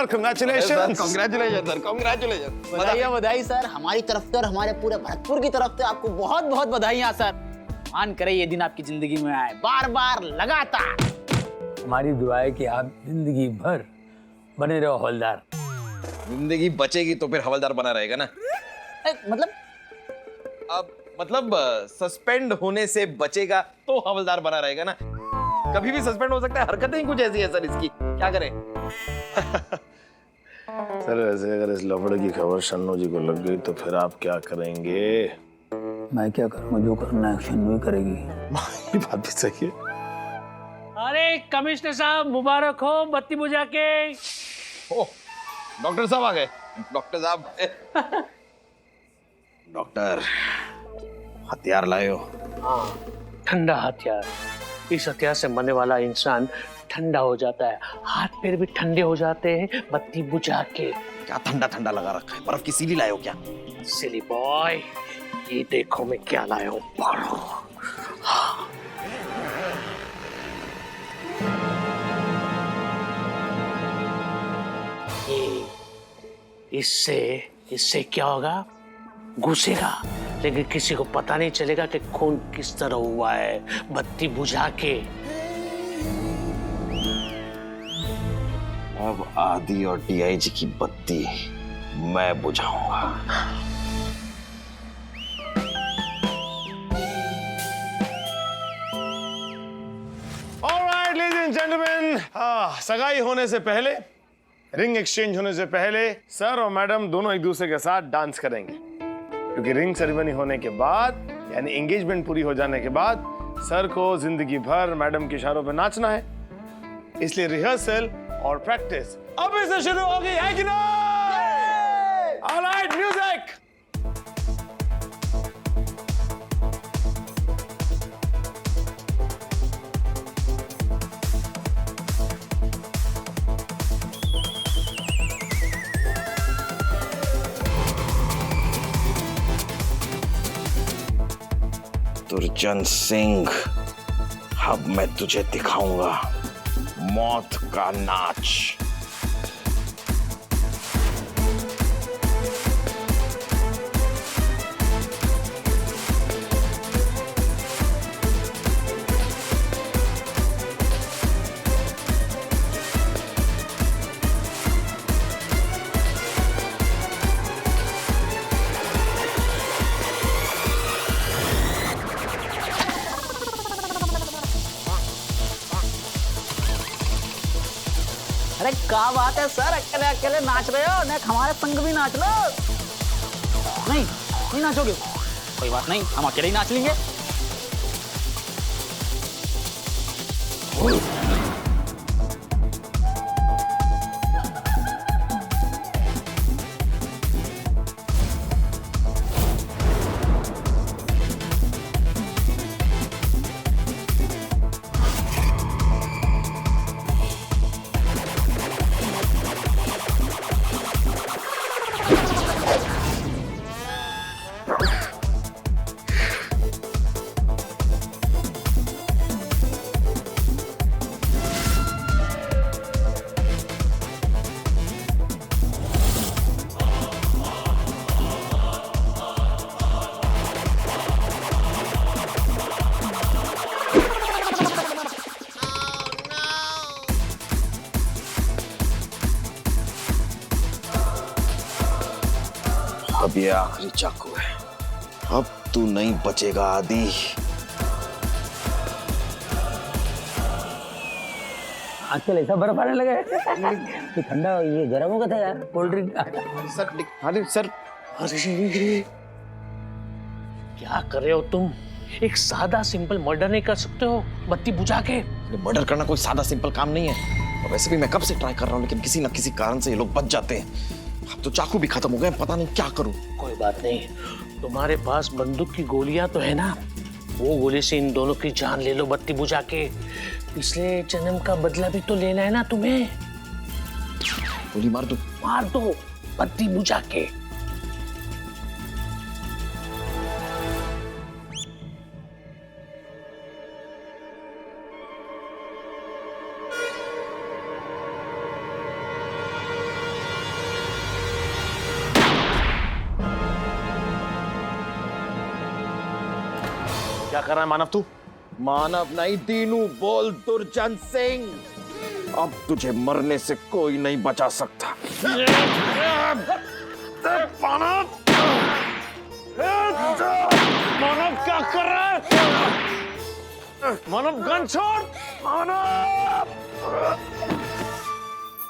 Sir, congratulation. Congratulation sir, congratulation. बधाई बधाई sir, हमारी तरफ से और हमारे पूरे भरतपुर की तरफ से आपको बहुत बहुत बधाइयाँ सर। मान करे ये दिन आपकी जिंदगी में आए, बार बार लगातार। हमारी दुआ है कि आप जिंदगी भर बने रहो हवलदार। जिंदगी बचेगी तो फिर हवलदार बना रहेगा ना। मतलब अब मतलब सस्पेंड होने से बचेगा तो हवलदार बना रहेगा ना। कभी भी सस्पेंड हो सकता है, हरकतें ही कुछ ऐसी है सर इसकी, क्या करें। सर वैसे अगर इस लफड़े की खबर शन्नू जी को लग गई तो फिर आप क्या करेंगे? मैं क्या करूँगा, जो करना है शन्नू करेगी। ये बात भी सही है। अरे कमिश्नर साहब मुबारक हो, बत्ती बुझा के। ओह, डॉक्टर साहब आ गए। डॉक्टर साहब डॉक्टर हथियार लाए हो? हाँ, ठंडा हथियार। इस हथियार से मरने वाला इंसान ठंडा हो जाता है, हाथ पैर भी ठंडे हो जाते हैं बत्ती बुझा के। क्या ठंडा ठंडा लगा रखा है? बर्फ की सीली लाए हो क्या? सिली बॉय, ये देखो मैं क्या लाया हूँ। ये इससे क्या होगा? घुसेगा, लेकिन किसी को पता नहीं चलेगा कि खून किस तरह हुआ है बत्ती बुझा के। अब आदि और डीआईजी की बत्ती मैं बुझाऊंगा। ऑलराइट लेडीज एंड जेंटलमैन, सगाई होने से पहले, रिंग एक्सचेंज होने से पहले सर और मैडम दोनों एक दूसरे के साथ डांस करेंगे, क्योंकि रिंग सेरेमनी होने के बाद यानी एंगेजमेंट पूरी हो जाने के बाद सर को जिंदगी भर मैडम के इशारों पे नाचना है। इसलिए रिहर्सल और प्रैक्टिस अभी से शुरू होगी, है कि नहीं? Alright, music. दुर्जन सिंह, अब मैं तुझे दिखाऊंगा मौत का नाच। अरे क्या बात है सर, अकेले अकेले नाच रहे हो? नेक हमारे संग भी नाच लो। नहीं नहीं नाचोगे? कोई बात नहीं, हम अकेले ही नाच लेंगे। अब ये आखिरी चाकू है, अब तू नहीं बचेगा आदि। आजकल ऐसा बर्फ आने लगा है। ये ठंडा, ये गर्म हो गया था यार, कोल्ड ड्रिंक। सर अरे क्या कर रहे हो तुम? एक सादा सिंपल मर्डर नहीं कर सकते हो बत्ती बुझा के? मर्डर करना कोई सादा सिंपल काम नहीं है, और वैसे भी मैं कब से ट्राई कर रहा हूँ, लेकिन किसी न किसी कारण से ये लोग बच जाते हैं। अब तो चाकू भी खत्म हो गए, पता नहीं क्या करूं। कोई बात नहीं, तुम्हारे पास बंदूक की गोलियां तो है ना, वो गोली से इन दोनों की जान ले लो बत्ती बुझा के। पिछले जन्म का बदला भी तो लेना है ना तुम्हें। गोली मार दो बत्ती बुझा के। क्या कर रहा है मानव तू? मानव नहीं, दीनू बोल दुर्जन सिंह। अब तुझे मरने से कोई नहीं बचा सकता। मानव मानव क्या कर रहा है? मानव गन छोड़। मानव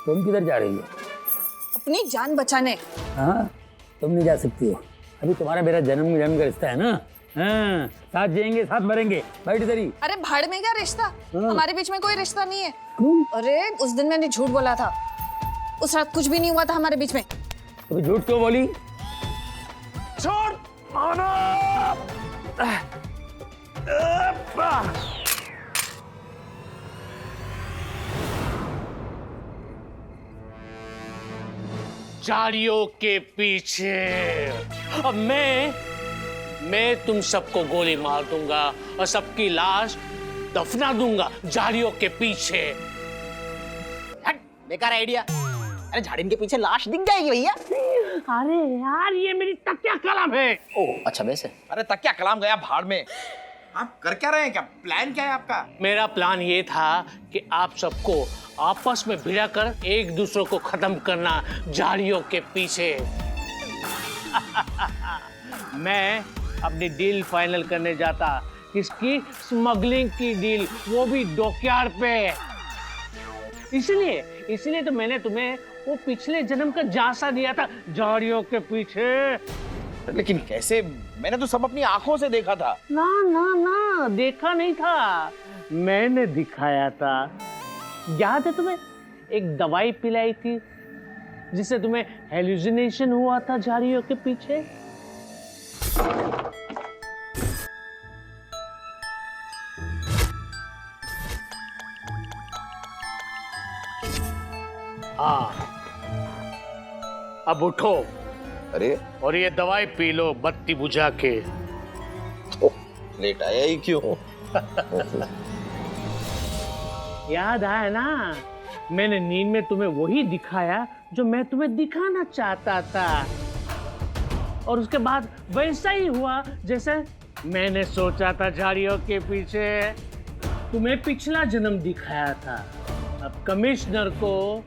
तुम किधर जा रही हो? अपनी जान बचाने। हाँ, तुम नहीं जा सकती हो। अभी तुम्हारा मेरा जन्म का रिश्ता है ना। हाँ, साथ जिएंगे साथ मरेंगे। बैठ इधर ही। अरे भाड़ में क्या रिश्ता? हमारे बीच में कोई रिश्ता नहीं है। क्यों? अरे उस दिन मैंने झूठ बोला था, उस रात कुछ भी नहीं हुआ था हमारे बीच में। अभी झूठ क्यों बोली? छोड़ मानव। झाड़ियों के पीछे। अब मैं तुम सबको गोली मार दूंगा और सबकी लाश दफना दूंगा झाड़ियों के पीछे। हट, बेकार आइडिया। अरे झाड़ी के पीछे लाश दिख जाएगी भैया। अरे यार, ये मेरी तकिया कलम है। ओ अच्छा, वैसे अरे तकिया कलाम गया भाड़ में। आप कर क्या रहे हैं? क्या प्लान क्या है आपका? मेरा प्लान ये था कि आप सबको आपस में भिड़ा कर एक दूसरे को खत्म करना झाड़ियों के पीछे। मैं अपनी डील फाइनल करने जाता। किसकी? स्मगलिंग की डील, वो भी डॉकयार्ड पे। इसलिए तो मैंने तुम्हें वो पिछले जन्म का झांसा दिया था झाड़ियों के पीछे। लेकिन कैसे? मैंने तो सब अपनी आंखों से देखा था। ना, देखा नहीं था, मैंने दिखाया था। याद है तुम्हें? एक दवाई पिलाई थी जिससे तुम्हें हेलुसिनेशन हुआ था झाड़ियों के पीछे। हाँ, अब उठो। अरे और ये दवाई पी लो बत्ती बुझा के। लेट आया ही क्यों? याद आया ना, मैंने नींद में तुम्हें वही दिखाया जो मैं तुम्हें दिखाना चाहता था। और उसके बाद वैसा ही हुआ जैसे मैंने सोचा था झाड़ियों के पीछे। तुम्हें पिछला जन्म दिखाया था, अब कमिश्नर को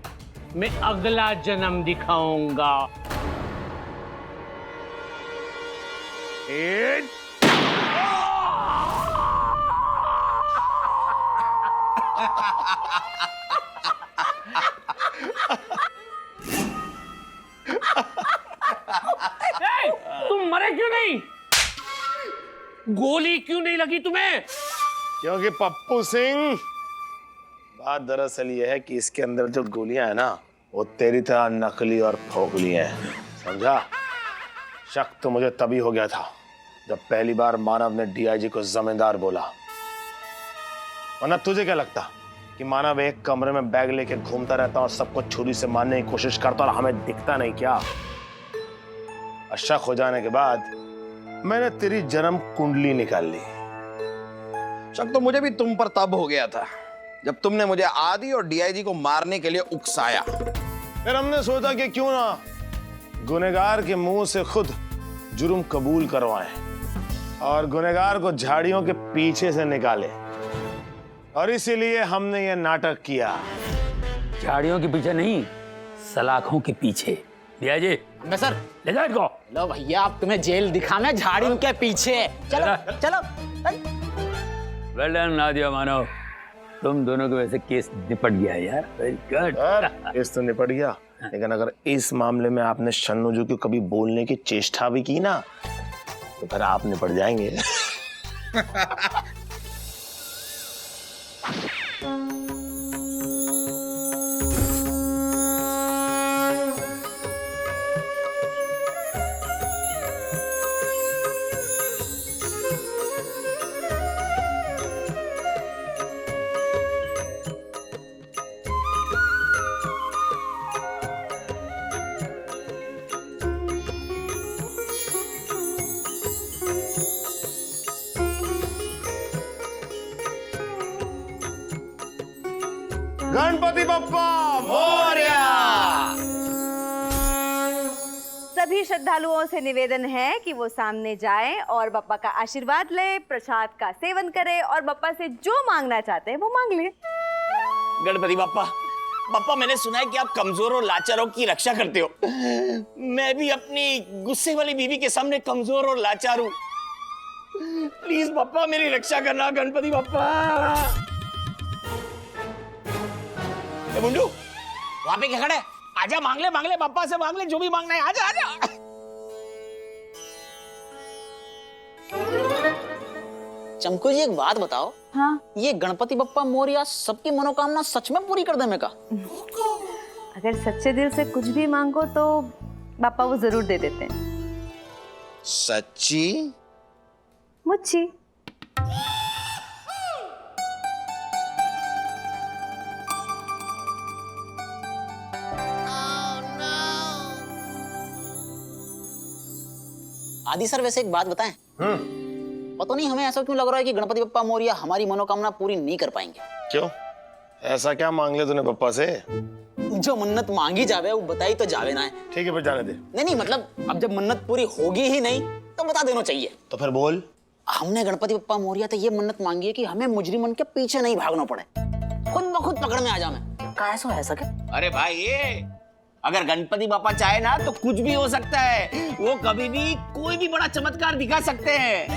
मैं अगला जन्म दिखाऊंगा। तुम मरे क्यों नहीं? गोली क्यों नहीं लगी तुम्हें? क्योंकि पप्पू सिंह, बात दरअसल ये है कि इसके अंदर जो गोलियां है ना, वो तेरी तरह नकली और फोकली हैं, समझा? शक तो मुझे तभी हो गया था जब पहली बार मानव ने डीआईजी को जमींदार बोला। वरना तुझे क्या लगता कि मानव एक कमरे में बैग लेके घूमता रहता और सबको छुरी से मारने की कोशिश करता और हमें दिखता नहीं क्या? और शक हो जाने के बाद मैंने तेरी जन्म कुंडली निकाल ली। शक तो मुझे भी तुम पर तब हो गया था जब तुमने मुझे आदि और डीआईजी को मारने के लिए उकसाया। फिर हमने सोचा कि क्यों ना गुनहगार के मुंह से खुद जुर्म कबूल करवाएं और गुनहगार को झाड़ियों के पीछे से निकाले। और इसीलिए हमने ये नाटक किया। झाड़ियों के पीछे नहीं, सलाखों के पीछे। डीआईजी, मैं सर ले जाओ इनको। लो भैया, अब तुम्हें जेल दिखाना झाड़ियों के पीछे। चलो चलो। वेल डन नादिया मानव, तुम दोनों के वैसे केस निपट गया है यार। Very good. केस तो निपट गया, लेकिन अगर इस मामले में आपने शन्नूजू को कभी बोलने की चेष्टा भी की ना, तो फिर आप निपट जाएंगे। गणपति बप्पा मोरया। सभी सभी श्रद्धालुओं से निवेदन है कि वो सामने जाएं और बप्पा का आशीर्वाद ले, प्रसाद का सेवन करे और बप्पा से जो मांगना चाहते हैं वो मांग ले। गणपति बप्पा, बप्पा मैंने सुना है कि आप कमजोर और लाचारों की रक्षा करते हो। मैं भी अपनी गुस्से वाली बीवी के सामने कमजोर और लाचार हूँ। प्लीज बप्पा मेरी रक्षा करना गणपति बप्पा। ए मुंडू, वहां पे क्या खड़ा है? आजा, मांग ले बप्पा से मांग ले, जो भी मांगना है। आजा आजा। चमको जी एक बात बताओ। हाँ, ये गणपति बप्पा मोरया सबकी मनोकामना सच में पूरी कर देने का? अगर सच्चे दिल से कुछ भी मांगो तो पापा वो जरूर दे देते हैं। सच्ची? मुच्छी। आदि सर, वैसे एक बात बताएं। पता नहीं हमें ऐसा क्यों लग रहा है कि गणपति बप्पा मोरया हमारी मनोकामना पूरी नहीं कर पाएंगे। क्यों? ऐसा क्या मांग ले तूने पप्पा से? जो मन्नत मांगी जावे वो बताई तो जावे ना है। ठीक है, फिर जाने दे। नहीं मतलब अब जब मन्नत पूरी होगी ही नहीं तो बता देना चाहिए। तो फिर बोल। हमने गणपति बप्पा मोरया तो ये मन्नत मांगी है कि हमें मुजरिमन के पीछे नहीं भागना पड़े, खुद ब खुद पकड़ में आ जाए। कैसा है सके? अरे भाई, ये अगर गणपति बापा चाहे ना तो कुछ भी हो सकता है। वो कभी भी कोई भी बड़ा चमत्कार दिखा सकते हैं।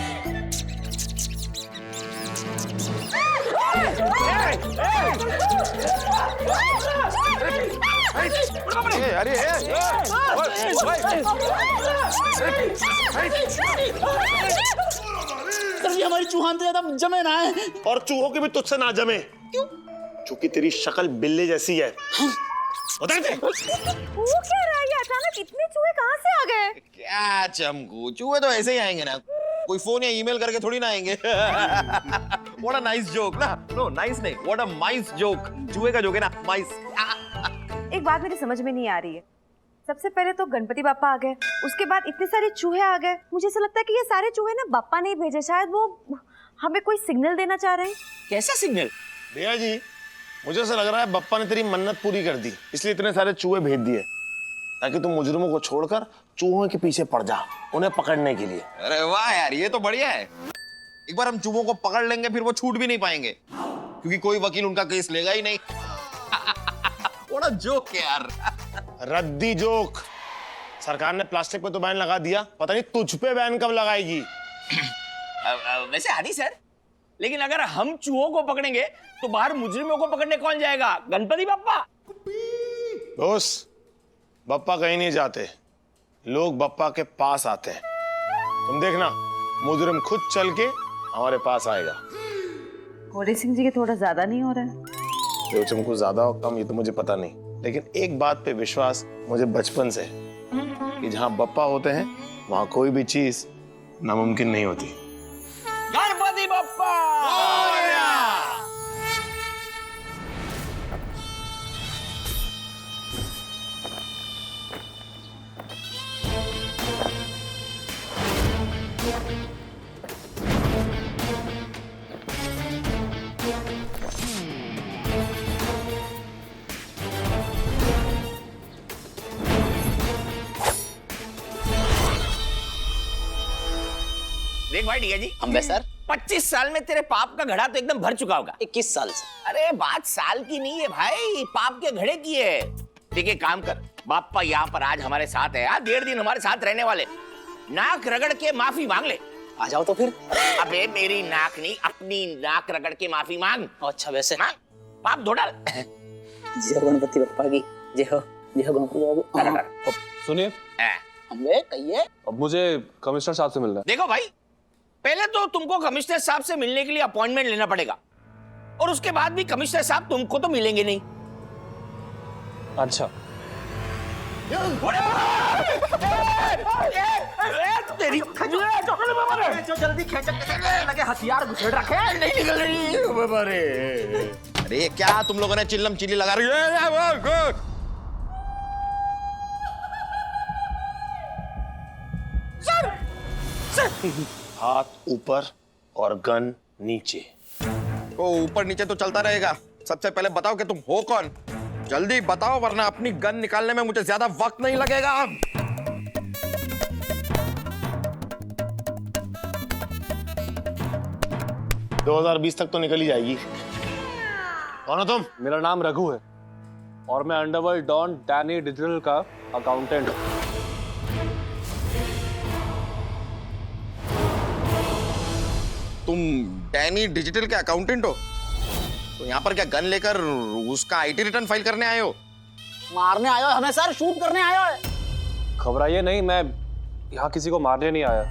अरे हमारी चूहान तो ज्यादा जमे ना है। और चूहों की भी तुझसे ना जमे। क्यों? क्योंकि तेरी शक्ल बिल्ली जैसी है। वो क्या रहा है? अचानक इतने चूहे कहाँ से आ गए? क्या चमकू, चूहे तो ऐसे ही आएंगे ना, कोई फोन या ईमेल करके थोड़ी ना आएंगे। What a nice joke ना? No, nice नहीं, what a mice joke। चूहे का जोक है ना, mice। एक बात मेरी समझ में नहीं आ रही है। सबसे पहले तो गणपति बापा आ गए, उसके बाद इतने सारे चूहे आ गए। मुझे ऐसा लगता है कि ये सारे चूहे ना बापा ने भेजे, शायद वो हमें कोई सिग्नल देना चाह रहे हैं। कैसा सिग्नल? भैया जी, मुझे ऐसा लग रहा है बप्पा ने तेरी मन्नत पूरी कर दी, इसलिए इतने सारे चूहे भेज दिए ताकि तुम मुजरिमों को छोड़कर चूहों के पीछे पड़ जा, उन्हें पकड़ने के लिए। अरे वाह यार, ये तो बढ़िया है। एक बार हम चूहों को पकड़ लेंगे फिर वो छूट भी नहीं पाएंगे, क्योंकि कोई वकील उनका केस लेगा ही नहीं। What a joke यार। रद्दी जोक। सरकार ने प्लास्टिक पे तो बैन लगा दिया, पता नहीं तुझ पे बैन कब लगाएगी। वैसे आदि सर, लेकिन अगर हम चूहों को पकड़ेंगे तो बाहर मुजरिमों को पकड़ने कौन जाएगा? गणपति बप्पा। दोस्त, बप्पा कहीं नहीं जाते, लोग बप्पा के पास आते हैं। तुम देखना, मुजरिम खुद चल के हमारे पास आएगा। घोड़े सिंह जी के थोड़ा ज्यादा नहीं हो रहा है? जो तुमको ज्यादा हो कम ये तो मुझे पता नहीं, लेकिन एक बात पे विश्वास मुझे बचपन से है कि जहां बप्पा होते हैं वहां कोई भी चीज नामुमकिन नहीं होती। गणपति बप्पा। देख भाई ठीक है जी, हम सर 25 साल में तेरे पाप का घड़ा तो एकदम भर चुका होगा। 21 साल से? अरे बात साल की नहीं है भाई, पाप के घड़े की है। देखिए काम कर, बापा यहाँ पर आज हमारे साथ है, 1.5 दिन हमारे साथ रहने वाले। नाक रगड़ के माफी मांग ले। आ जाओ तो फिर। अबे मेरी नाक नहीं, अपनी नाक रगड़ के माफी मांग। अच्छा वैसे मांग, पाप धो डाल। जय हो गणपति बप्पा की जय हो, जय हो गणपति बप्पा। सुनिए, हमें कहिए। अब मुझे कमिश्नर साहब से मिलना है। देखो भाई, पहले तो तुमको कमिश्नर साहब से मिलने के लिए अपॉइंटमेंट लेना पड़ेगा, और उसके बाद भी कमिश्नर साहब तुमको तो मिलेंगे नहीं। अच्छा। तेरी जल्दी खींच, लगे हथियार घुसेड़ रखे, नहीं निकल रही। अरे क्या तुम लोगों ने चिल्लम चिल्ली लगा रही है? हाथ ऊपर और गन नीचे। ओ ऊपर नीचे तो चलता रहेगा। सबसे पहले बताओ कि तुम हो कौन? जल्दी बताओ, वरना अपनी गन निकालने में मुझे ज्यादा वक्त नहीं लगेगा। 2020 तक तो निकल ही जाएगी। कौन हो तुम? मेरा नाम रघु है और मैं अंडरवर्ल्ड डॉन डैनी डिजिटल का अकाउंटेंट हूँ। तुम डैनी डिजिटल के अकाउंटेंट हो? तो यहाँ पर क्या गन लेकर उसका आईटी रिटर्न फाइल करने आए हो? मारने आयो हमें सर, शूट करने आयो है। घबराइए नहीं, मैं यहाँ किसी को मारने नहीं आया,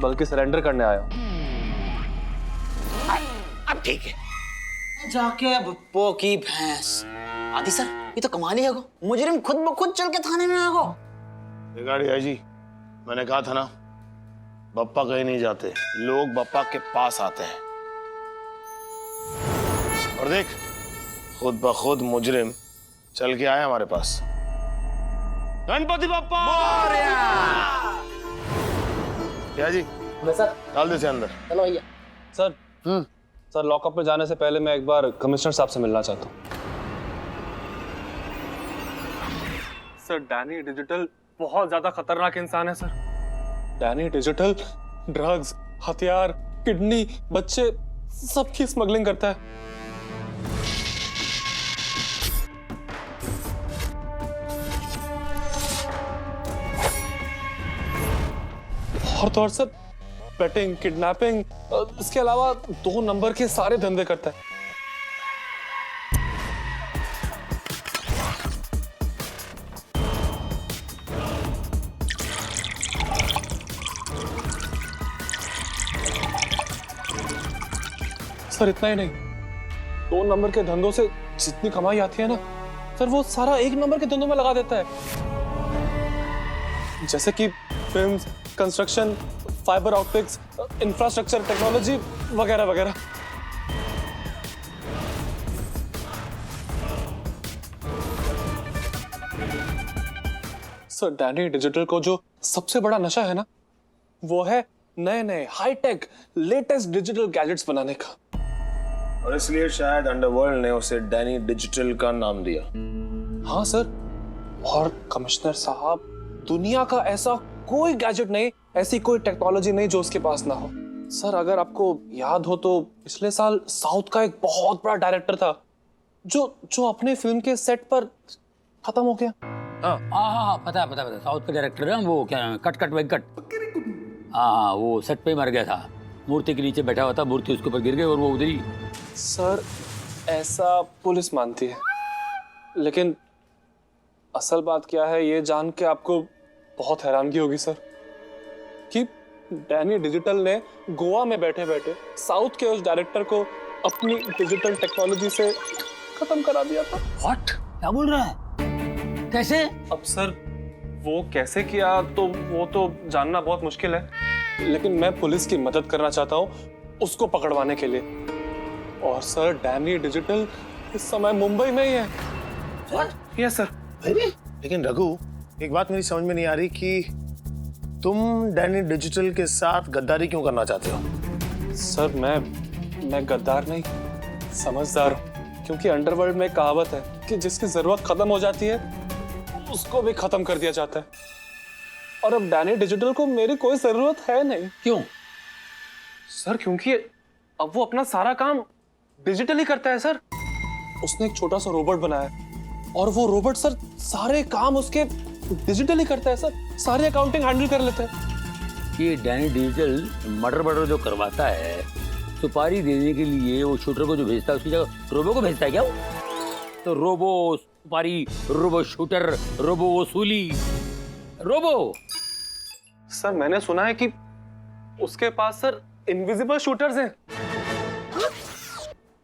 बल्कि सरेंडर करने आया। अब ठीक है। जाके बुप्पो की भैंस। आदि सर, ये तो कमाल ही है गो। मुजरिम खुद ब खुद चल के थाने में आ गो। बिगाड़ी जी, मैंने कहा था ना, बप्पा कहीं नहीं जाते, लोग बप्पा के पास आते हैं। और देख, खुद ब खुद मुजरिम चल के आया हमारे पास। गणपति बप्पा क्या जी? सर डाल दे इसे अंदर। चलो भैया। सर सर, लॉकअप में जाने से पहले मैं एक बार कमिश्नर साहब से मिलना चाहता हूँ। सर, डैनी डिजिटल बहुत ज्यादा खतरनाक इंसान है सर। डैनी डिजिटल ड्रग्स, हथियार, किडनी, बच्चे सबकी स्मगलिंग करता है। और तो और सर, बेटिंग, किडनैपिंग, इसके अलावा 2 नंबर के सारे धंधे करता है। सर इतना ही नहीं, 2 नंबर के धंधों से जितनी कमाई आती है ना सर, वो सारा 1 नंबर के धंधों में लगा देता है, जैसे कि film, construction, fibre optics, infrastructure, technology वगैरह वगैरह। सर, डैनी डिजिटल को जो सबसे बड़ा नशा है ना, वो है नए नए हाईटेक लेटेस्ट डिजिटल गैजेट्स बनाने का। और इसलिए शायद अंडरवर्ल्ड ने उसे डैनी डिजिटल का नाम दिया। हाँ सर, और कमिश्नर साहब, दुनिया का ऐसा कोई गैजेट नहीं, ऐसी कोई टेक्नोलॉजी नहीं जो उसके पास ना हो। सर, अगर आपको याद हो तो पिछले साल साउथ का एक बहुत बड़ा डायरेक्टर था जो अपने फिल्म के सेट पर खत्म हो गया। हाँ, पता है, साउथ का डायरेक्टर है वो, क्या कट वेंकट। हाँ, वो सेट पे मर गया था, मूर्ति के नीचे बैठा हुआ था, मूर्ति उसके ऊपर गिर गई और वो उधर ही। सर, ऐसा पुलिस मानती है, लेकिन असल बात क्या है ये जान के आपको बहुत हैरानगी होगी सर, कि डैनी डिजिटल ने गोवा में बैठे बैठे साउथ के उस डायरेक्टर को अपनी डिजिटल टेक्नोलॉजी से खत्म करा दिया था। व्हाट? क्या बोल रहा है? कैसे? अब सर, वो कैसे किया तो वो तो जानना बहुत मुश्किल है, लेकिन मैं पुलिस की मदद करना चाहता हूँ उसको पकड़वाने के लिए। और सर, डैनी डिजिटल इस समय मुंबई में ही है। Yes sir. लेकिन रघु, एक बात मेरी समझ में नहीं आ रही कि तुम डैनी डिजिटल के साथ गद्दारी क्यों करना चाहते हो? सर, मैं गद्दार नहीं, समझदार हूँ, क्योंकि अंडरवर्ल्ड में एक कहावत है कि जिसकी जरूरत खत्म हो जाती है उसको भी खत्म कर दिया जाता है, और अब डैनी डिजिटल को मेरी कोई जरूरत है नहीं। क्यों? सर, क्योंकि अब वो अपना सारा काम डिजिटली करता है सर। उसने एक छोटा सा रोबोट बनाया और वो रोबोट सर सारे काम उसके डिजिटली करता है सर, सारे अकाउंटिंग हैंडल कर लेता है। ये डैनी डिजिटल मर्डर जो करवाता है, सुपारी देने के लिए वो शूटर को जो भेजता है उसकी जगह रोबो को भेजता है क्या? तो रोबो सुपारी, रोबो शूटर, रोबो वसूली, रोबो। सर, मैंने सुना है कि उसके पास सर इनविजिबल शूटर्स हैं।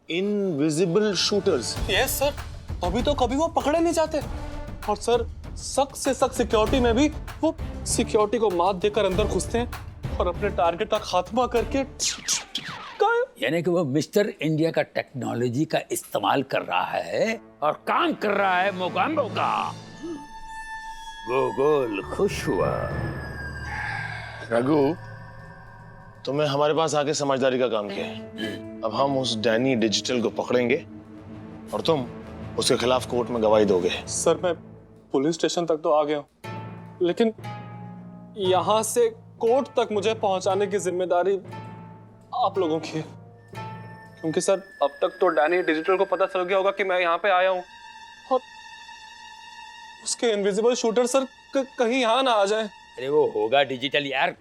Invisible shooters? यस सर, तभी तो कभी वो पकड़े नहीं जाते। और सर, सख्त से सख्त सिक्योरिटी में भी वो सिक्योरिटी को मात देकर अंदर घुसते हैं और अपने टारगेट का खात्मा करके यानी कि वो मिस्टर इंडिया का टेक्नोलॉजी का इस्तेमाल कर रहा है और काम कर रहा है मोगाम्बो का। गोगोल खुश हुआ। रघु, तुमने हमारे पास आके समझदारी का काम किया है। अब हम उस डैनी डिजिटल को पकड़ेंगे और तुम उसके खिलाफ कोर्ट में गवाही दोगे। सर, मैं पुलिस स्टेशन तक तो आ गया हूं, लेकिन यहां से कोर्ट तक मुझे पहुंचाने की जिम्मेदारी आप लोगों की है, क्योंकि सर अब तक तो डैनी डिजिटल को पता चल गया होगा कि मैं यहाँ पे आया हूँ, और उसके इनविजिबल शूटर सर कहीं यहाँ ना आ जाए। अरे वो होगा डिजिटल यार,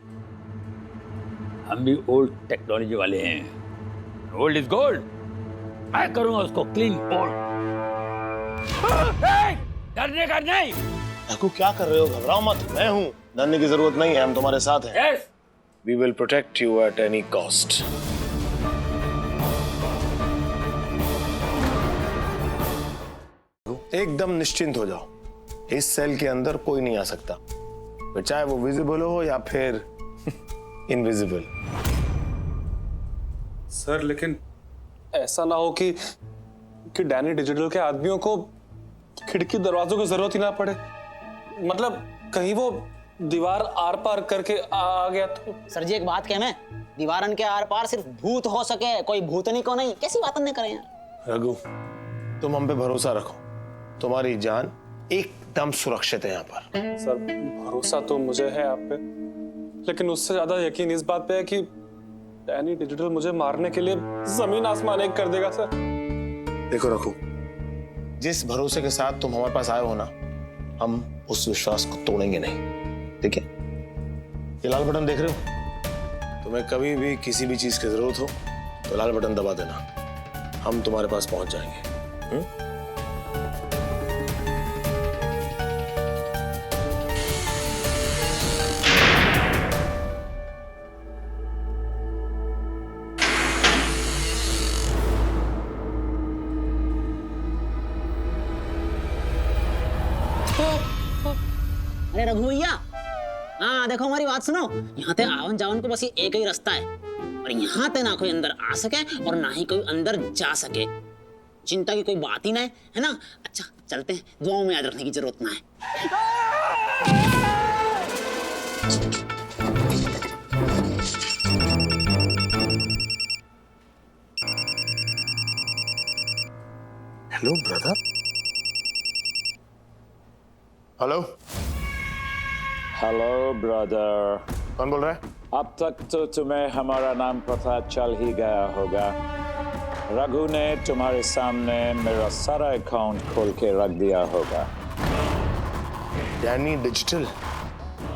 हम भी ओल्ड टेक्नोलॉजी वाले हैं। ओल्ड इज गोल्ड, मैं करूंगा उसको क्लीन बोल्ड। डरने का नहीं। रघु क्या कर रहे हो? घबराओ मत, मैं हूं। डरने की जरूरत नहीं है, हम तुम्हारे साथ हैं। Yes, we will protect you at any cost. एकदम निश्चिंत हो जाओ, इस सेल के अंदर कोई नहीं आ सकता, फिर चाहे वो विजिबल हो या फिर इनविजिबल। सर लेकिन ऐसा ना हो कि डैनी डिजिटल के आदमियों को खिड़की दरवाजों की जरूरत ही ना पड़े, मतलब कहीं वो दीवार आर पार करके आ गया तो। सर जी एक बात कह, मैं दीवारन के आर पार सिर्फ भूत हो सके, कोई भूतनी को नहीं। कैसी बात नहीं करें यार। रघु तुम हम पे भरोसा रखो, तुम्हारी जान एकदम सुरक्षित है यहाँ पर। सर भरोसा तो मुझे है आप पे, लेकिन उससे ज्यादा यकीन इस बात पे है कि डैनी डिजिटल मुझे मारने के लिए जमीन आसमान एक कर देगा। सर देखो रघु, जिस भरोसे के साथ तुम हमारे पास आए हो ना, हम उस विश्वास को तोड़ेंगे नहीं, ठीक है? ये लाल बटन देख रहे हो? तुम्हें कभी भी किसी भी चीज की जरूरत हो तो लाल बटन दबा देना, हम तुम्हारे पास पहुंच जाएंगे। अरे रघु भैया, हाँ देखो हमारी बात सुनो। यहाँ ते आवन जावन को बस ये एक ही रास्ता है, और यहाँ ते ना कोई अंदर आ सके और ना ही कोई अंदर जा सके। चिंता की कोई बात ही ना है ना? अच्छा चलते हैं, दुआओं में याद रखने की जरूरत ना है। Hello brother. Hello hello brother. कौन बोल रहा है? अब तक तो तुम्हें हमारा नाम पता चल ही गया होगा। रघु ने तुम्हारे सामने मेरा सारा अकाउंट खोल के रख दिया होगा। डैनी डिजिटल,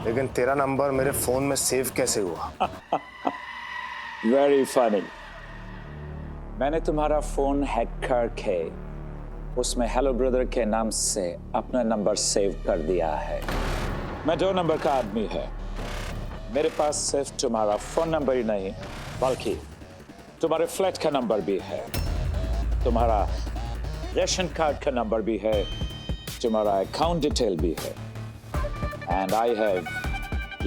लेकिन तेरा नंबर मेरे फोन में सेव कैसे हुआ? Very funny. मैंने तुम्हारा फोन हैक करके उसमें हेलो ब्रदर के नाम से अपना नंबर सेव कर दिया है। मैं 2 नंबर का आदमी है। मेरे पास सिर्फ तुम्हारा फोन नंबर ही नहीं, बल्कि तुम्हारे फ्लैट का नंबर भी है, तुम्हारा रेशन कार्ड का नंबर भी है, तुम्हारा अकाउंट डिटेल भी है, एंड आई हैव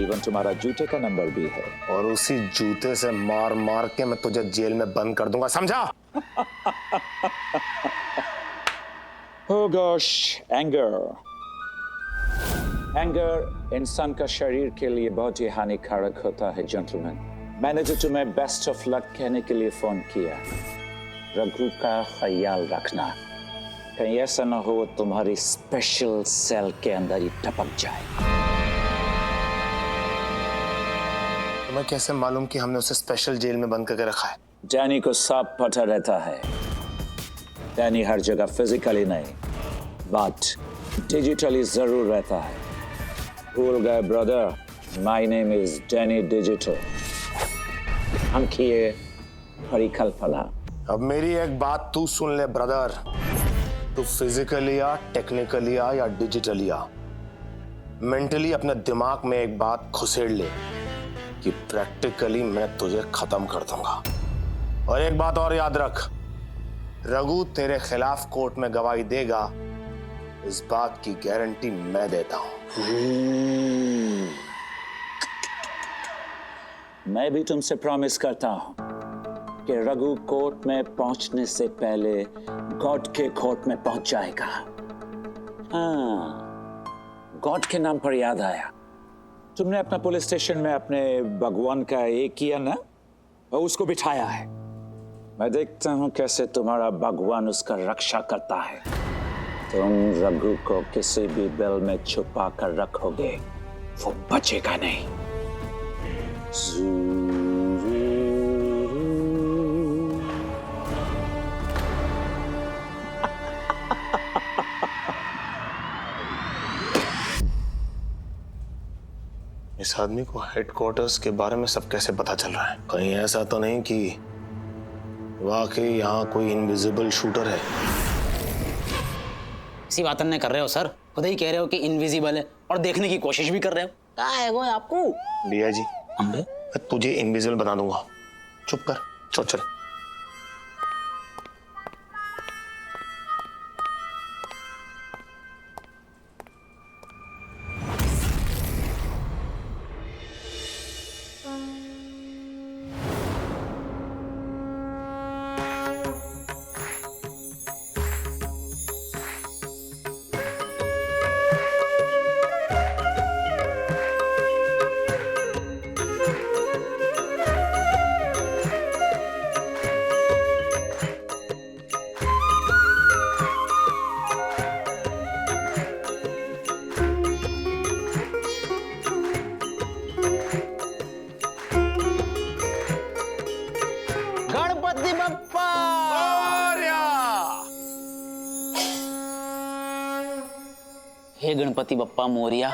इवन तुम्हारा जूते का नंबर भी है। और उसी जूते से मार मार के मैं तुझे जेल में बंद कर दूंगा, समझा? Oh gosh, anger इंसान का शरीर के लिए बहुत ही हानिकारक होता है जेंटलमैन। मैंने तो तुम्हें बेस्ट ऑफ लक कहने के लिए फोन किया। रघु का ख्याल रखना, कहीं ऐसा ना हो तुम्हारी स्पेशल सेल के अंदर ही टपक जाए। तुम्हें कैसे मालूम कि हमने उसे स्पेशल जेल में बंद करके रखा है? डैनी को सब पता रहता है। डैनी हर जगह फिजिकली नहीं, बट डिजिटली जरूर रहता है। भूल गए brother, my name is Danny digital. हम किए परिकल्पना। अब मेरी एक बात तू सुन ले ब्रदर, तू फिजिकली या टेक्निकली या डिजिटली या मेंटली अपने दिमाग में एक बात घुसेड़ ले कि प्रैक्टिकली मैं तुझे खत्म कर दूंगा। और एक बात और याद रख, रघु तेरे खिलाफ कोर्ट में गवाही देगा, इस बात की गारंटी मैं देता हूं। मैं भी तुमसे प्रॉमिस करता हूं कि रघु कोर्ट में पहुंचने से पहले गॉड के कोर्ट में पहुंच जाएगा। हाँ, गॉड के नाम पर याद आया, तुमने अपना पुलिस स्टेशन में अपने भगवान का ये किया ना, और उसको बिठाया है। मैं देखता हूं कैसे तुम्हारा भगवान उसका रक्षा करता है। तुम रघु को किसी भी बिल में छुपा कर रखोगे, वो बचेगा नहीं। इस आदमी को हेडक्वार्टर्स के बारे में सब कैसे पता चल रहा है? कहीं ऐसा तो नहीं कि वाकई यहाँ कोई इनविजिबल शूटर है? इसी बात नहीं कर रहे हो सर, खुद ही कह रहे हो कि इनविजिबल है और देखने की कोशिश भी कर रहे हो। क्या है वो आपको? भैया जी, मैं तुझे इनविजिबल बना दूंगा। चुप कर, चल चल। गणपति बप्पा हे गणपति बप्पा मोरिया।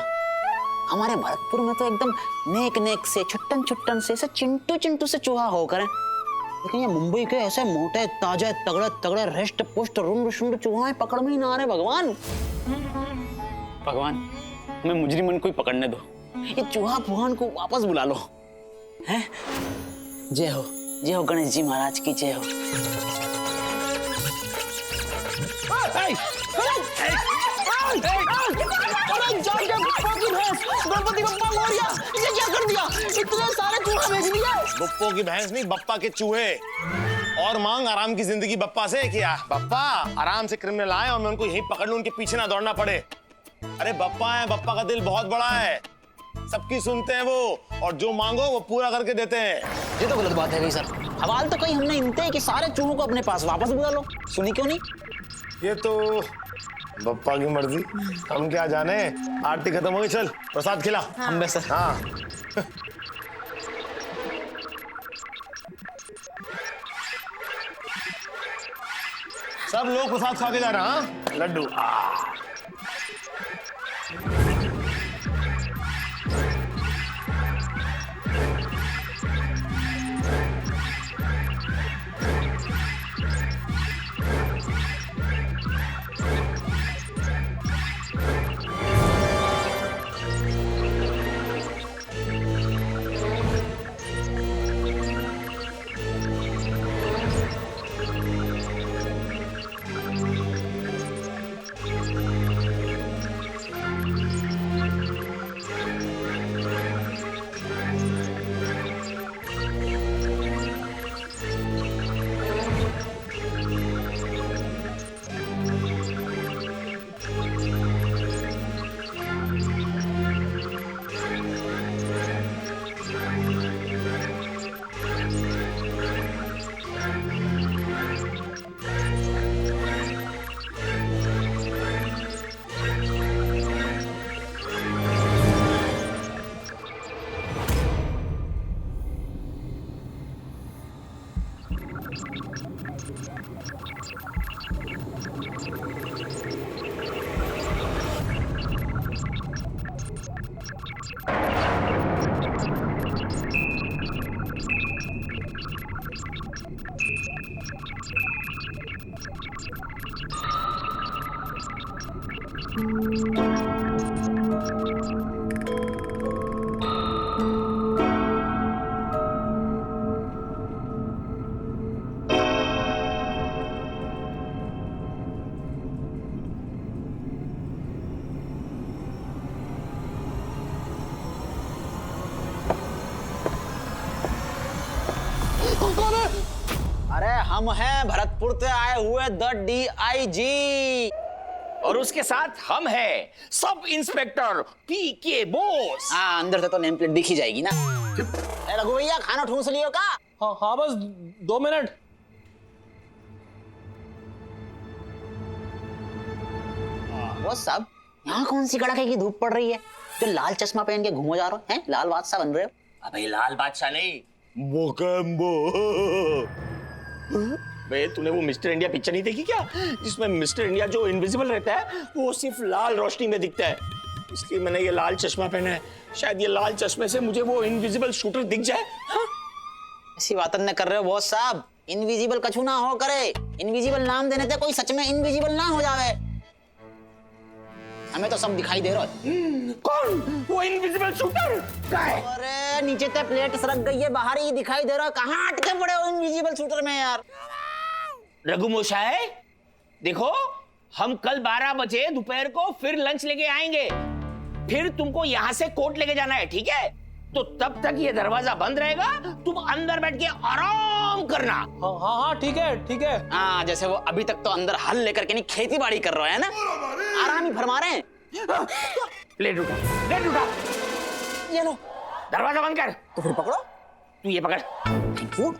हमारे भरतपुर में तो एकदम नेक नेक से छुट्टन छुट्टन से ऐसे चिंटू चिंटू से चूहा होकर है, लेकिन ये मुंबई के ऐसे मोटे ताजे तगड़े तगड़े रेस्ट पुष्ट रुंड शुंड चूहा पकड़ में ही ना आ रहे। भगवान भगवान, हमें मुजरिमन को ही पकड़ने दो, ये चूहा भगवान को वापस बुला लो। हैं? जय हो गणेश जी महाराज की जय हो। गणपति बप्पा मोरिया, ये क्या कर दिया? इतने सारे चूहा भेज दिया। बप्पो की भैंस नहीं, बप्पा के चूहे। और मांग आराम की जिंदगी बप्पा से किया। बप्पा आराम से क्रिमिनल आए और मैं उनको यहीं पकड़ लूं, उनके पीछे ना दौड़ना पड़े। अरे बप्पा है, बप्पा का दिल बहुत बड़ा है, सबकी सुनते हैं वो, और जो मांगो वो पूरा करके देते हैं। ये तो गलत बात है गई सर। सवाल तो कहीं हमने इनते कि सारे चूहों को अपने पास वापस बुला लो, सुनी क्यों नहीं? ये तो बप्पा की मर्जी, हम क्या जाने। आरती खत्म हो गई, चल प्रसाद खिला। हम बस सर। हाँ सब लोग प्रसाद खा के जा रहा। हाँ लड्डू। अरे हम हैं भरतपुर से आए हुए द DIG, और उसके साथ हम हैं सब इंस्पेक्टर PK बोस। हाँ अंदर से तो नेम प्लेट दिख ही जाएगी ना। रघु भैया खाना ठूस लियो का? हाँ बस 2 मिनट। वो सब यहाँ कौन सी कड़ाके की धूप पड़ रही है जो लाल चश्मा पहन के घूमो जा रहे हो? हैं लाल बादशाह बन रहे हो? अबे लाल बादशाह नहीं, मोकम्बो। बे तूने वो मिस्टर इंडिया पिक्चर नहीं देखी क्या, जिसमें मिस्टर इंडिया जो इनविजिबल रहता है वो सिर्फ लाल रोशनी में दिखता है? इसलिए मैंने ये लाल चश्मा पहना है। शायद ये लाल चश्मे से मुझे वो इनविजिबल शूटर दिख जाए। हाँ? ऐसी बात न कर रहे हो बॉस साहब, इनविजिबल कछु ना हो करे। इनविजिबल नाम देने थे कोई सच में इनविजिबल ना हो जावे। हमें तो सब दिखाई दे रहा है। कौन वो इनविजिबल शूटर? अरे नीचे ते प्लेट सरक गई है, बाहर ही दिखाई दे रहा है। कहाँ अटके पड़े हो इनविजिबल शूटर में यार? रघु मोशाय, देखो हम कल 12 बजे दोपहर को फिर लंच लेके आएंगे। फिर तुमको यहाँ से कोर्ट लेके जाना है, ठीक है? तो तब तक ये दरवाजा बंद रहेगा, तुम अंदर बैठ के आराम करना। हाँ ठीक है ठीक है। हाँ, जैसे वो अभी तक तो अंदर हल लेकर के नहीं खेती बाड़ी कर रहे हैं ना, आराम ही फरमा रहे हैं। प्लेट उठा, प्लेट उठा। ये लो, दरवाजा बंद कर। तो फिर पकड़ो। तू ये पकड़। Thank you.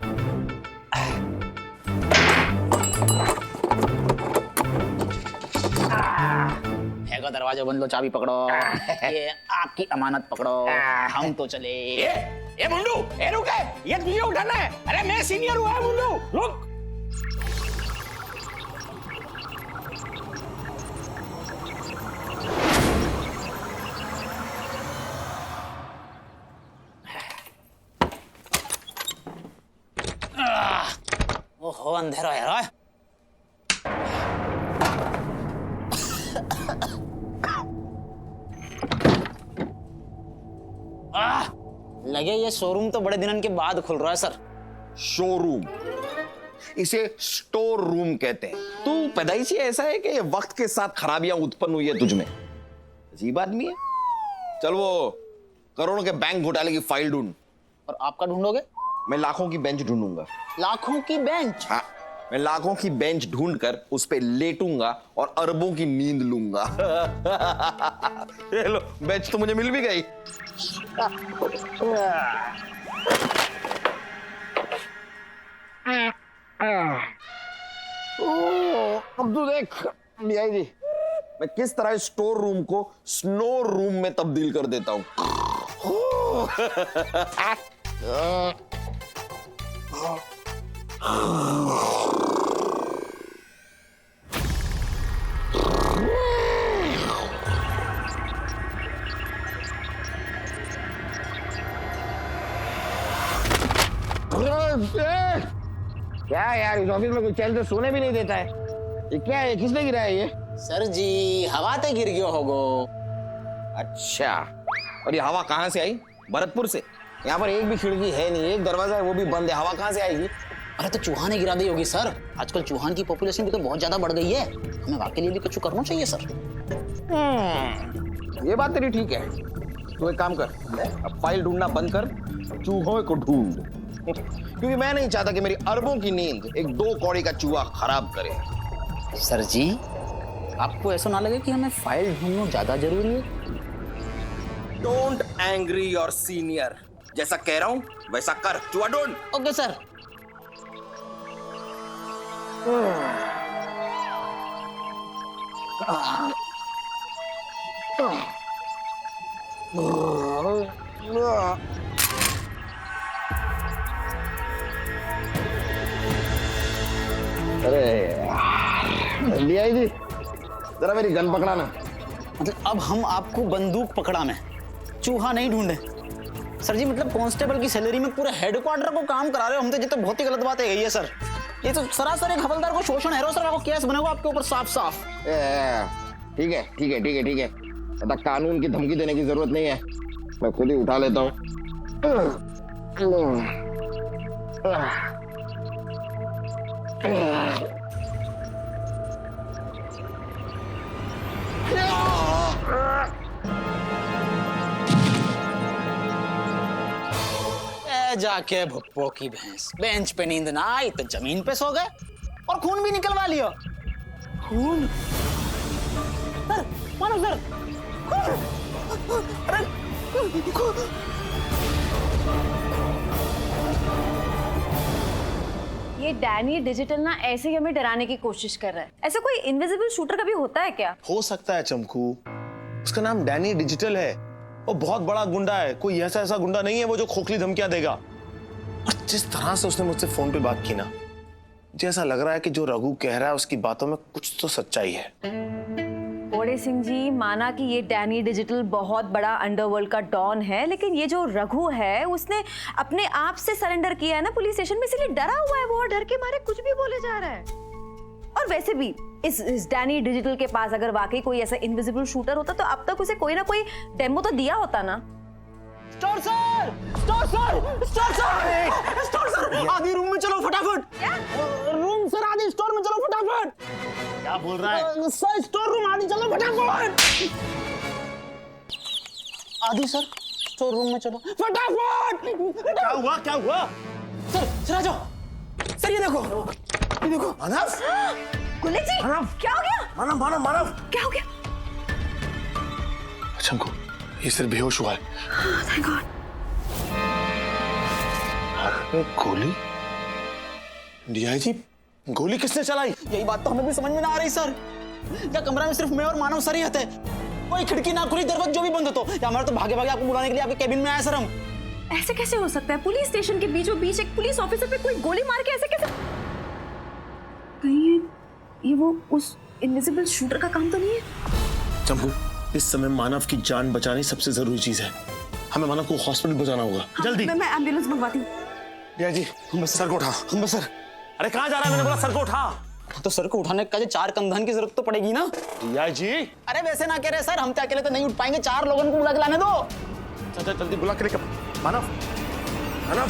हैगा दरवाजा बंद, लो चाबी पकड़ो। ये आपकी अमानत पकड़ो। हम तो चले। ए मुंडू, ए रुक, ये तुझे उठाना है। अरे मैं सीनियर हुआ है मुंडू, रुक। ओहो अंधेरा है यार। लगे ये शोरूम तो बड़े दिनों के बाद खुल रहा है सर। शोरूम, इसे स्टोर रूम कहते हैं। तू पैदाइशी ऐसा है कि वक्त के साथ खराबियां उत्पन्न हुई है तुझ में। अजीब आदमी है। चल वो करोड़ों के बैंक घोटाले की फाइल ढूंढ। और आपका ढूंढोगे? मैं लाखों की बेंच ढूंढूंगा। लाखों की बेंच? हाँ, मैं लाखों की बेंच ढूंढकर उस पे लेटूंगा और अरबों की नींद लूंगा। ये लो, बेंच तो मुझे मिल भी गई। अब तू देख मियाँ जी, मैं किस तरह स्टोर रूम को स्नो रूम में तब्दील कर देता हूँ। क्या यार, इस ऑफिस में कोई चैन से सोने भी नहीं देता है। ये क्या है, किसने गिरा है ये? सर जी, हवा ते गिर गयो होगो। अच्छा, और ये हवा कहाँ से आई? भरतपुर से? यहाँ पर एक भी खिड़की है नहीं, एक दरवाजा है वो भी बंद है, हवा कहाँ से आएगी? अरे तो चूहा ने गिरा दी होगी सर। आजकल चूहान की पॉपुलेशन भी तो बहुत ज्यादा बढ़ गई है। हमें वाकई लिए भी कुछ करना चाहिए सर। ये बात तेरी ठीक है। तू एक काम कर, अब फाइल ढूंढना बंद कर, चूहों को ढूंढ। क्योंकि मैं नहीं चाहता कि मेरी अरबों की नींद एक 2 कौड़ी का चूहा खराब करे। सर जी, आपको ऐसा ना लगे कि हमें फाइल ढूंढना ज्यादा जरूरी है? Don't angry your senior. जैसा कह रहा हूं वैसा कर, चूहा ढूंढ। Okay sir. अरे लिया जी, जरा मेरी गन पकड़ाना। मतलब अब हम आपको बंदूक पकड़ा में चूहा नहीं ढूंढे? सर जी, मतलब कांस्टेबल की सैलरी में पूरे हेडक्वार्टर को काम करा रहे हो हम तो। ये तो बहुत ही गलत बात है ये सर। ये तो सरासर एक हवलदार को शोषण है। सर आपको केस बनेगा आपके ऊपर साफ साफ। ठीक है ठीक है ठीक है ठीक है, ऐसा कानून की धमकी देने की जरूरत नहीं है, मैं खुद ही उठा लेता हूँ। जाके भुप्पो की भैंस, बेंच पे नींद ना आई तो जमीन पे सो गए और खून भी निकलवा लिया। खून? सर मानो सर, अरे ये डैनी डिजिटल ना ऐसे ही हमें डराने की कोशिश कर रहा है। ऐसा कोई इनविजिबल शूटर कभी होता है क्या? हो सकता है चमकू, उसका नाम डैनी डिजिटल है। वो बहुत बड़ा गुंडा है, कोई ऐसा गुंडा नहीं है वो जो खोखली धमकियां देगा। और जिस तरह से उसने मुझसे फोन पे बात की ना, मुझे ऐसा लग रहा है कि जो रघु कह रहा है उसकी बातों में कुछ तो सच्चाई है। वो बड़े सिंह जी, माना कि ये डैनी डिजिटल बहुत बड़ा अंडरवर्ल्ड का डॉन है, लेकिन ये जो रघु है उसने अपने आप से सरेंडर किया है ना पुलिस स्टेशन में, इसलिए डरा हुआ है वो और डर के मारे कुछ भी बोले जा रहा है। और वैसे भी इस डैनी डिजिटल के पास अगर वाकई कोई ऐसा इनविजिबल शूटर होता तो अब तक उसे कोई ना कोई डेमो तो दिया होता ना। Store sir, store sir, store sir, store sir, आधी रूम में चलो फटाफट। रूम सर, आधी स्टोर में चलो फटाफट। क्या बोल रहा है सर, स्टोर रूम आधी चलो फटाफट। आधी सर, स्टोर रूम में चलो फटाफट। क्या हुआ क्या हुआ? सर आ जाओ। सर ये देखो मानव, गुले जी, क्या हो गया? मानव मानव मानव, क्या हो गया? शंकु, ये सिर्फ बेहोश हुआ है। Thank God. अरे गोली, डीआई जी, गोली किसने चलाई? यही बात तो हमें भी समझ में ना आ रही सर। क्या कमरा में सिर्फ मैं और मानव सर ही रहते हैं? कोई खिड़की ना खुली, दरवाजा जो भी बंद हो तो, या हमारा तो भागे भागे आपको बुलाने के लिए आपके केबिन में आया सर हम। ऐसे कैसे हो सकता है? पुलिस स्टेशन के बीचों बीच एक पुलिस ऑफिसर पे कोई गोली मार के ऐसे कैसे? कहीं ये वो उस इनविजिबल शूटर का काम तो नहीं है? चंपू, इस समय मानव की जान बचानी सबसे जरूरी चीज है। हमें मानव को हॉस्पिटल पहुंचाना होगा। जल्दी। मैं एम्बुलेंस मंगवाती हूँ। डीआई जी, हम सर को उठा। हम सर, अरे कहाँ जा रहा है? मैंने बोला सर को उठा। तो सर को उठाने का 4 कंधन की जरूरत तो पड़ेगी ना। डीआई जी, अरे वैसे ना कह रहे सर, हम तो अकेले तो नहीं उठ पाएंगे, 4 लोगों को बुला के लाने दो। चल जल्दी बुला के लेकर। मानव, मानव,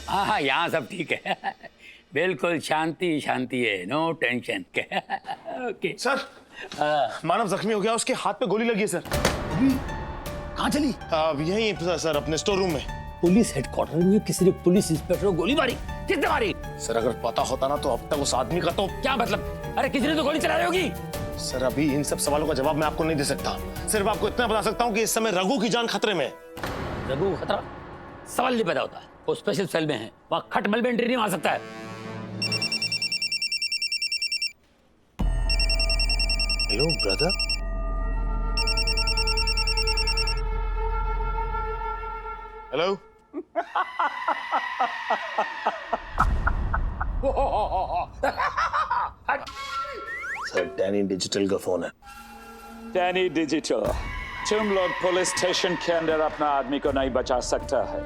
हाँ यहाँ सब ठीक है। बिल्कुल शांति शांति है, नो टेंशन। ओके सर, मानव जख्मी हो गया, उसके हाथ पे गोली लगी है सर। कहाँ चली? यहीं सर, अपने स्टोर रूम में। पुलिस हेडक्वार्टर में किसी ने पुलिस इंस्पेक्टर को गोली मारी? किसने मारी? सर अगर पता होता ना तो अब तक उस आदमी का तो। क्या मतलब? अरे किसी ने तो गोली चला रही होगी। सर अभी इन सब सवालों का जवाब मैं आपको नहीं दे सकता। सिर्फ आपको इतना बता सकता हूँ कि इस समय रघु की जान खतरे में है। रघु का खतरा? सवाल नहीं पैदा होता। वो स्पेशल सेल में है, वहाँ खटमल में एंट्री नहीं मार सकता है। Hello brother. Hello. Sir Danny digital का फोन है। डैनी डिजिटल, तुम लोग पुलिस स्टेशन के अंदर अपना आदमी को नहीं बचा सकता है,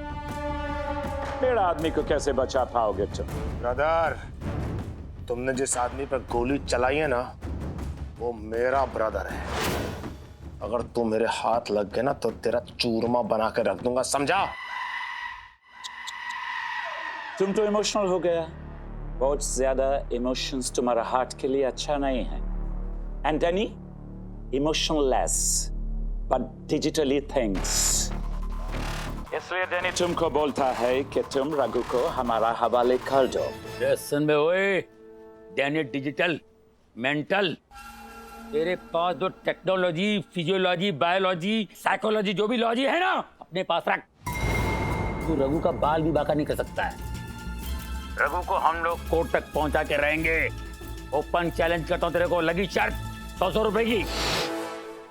मेरा आदमी को कैसे बचा पाओगे तुम? ब्रदर, तुमने जिस आदमी पर गोली चलाई है ना, वो मेरा ब्रदर है। अगर तू मेरे हाथ लग गया ना तो तेरा चूरमा बना के रख दूंगा, समझा? तुम तो इमोशनल हो गया। बहुत ज्यादा इमोशंस तुम्हारा हार्ट के लिए अच्छा नहीं है। And Danny, emotionless but digitally things. इसलिए डैनी तुमको बोलता है कि तुम रघु को हमारा हवाले कर दो। सुन बे ओए, डैनी डिजिटल मेंटल, तेरे पास जो टेक्नोलॉजी, फिजियोलॉजी, बायोलॉजी, साइकोलॉजी, जो भी लॉजी है ना, अपने पास रख। तू रघु का बाल भी बाका नहीं कर सकता है। रघु को हम लोग कोर्ट तक पहुंचा के रहेंगे। ओपन चैलेंज करता हूं तेरे को, लगी शर्त 100 रुपए की।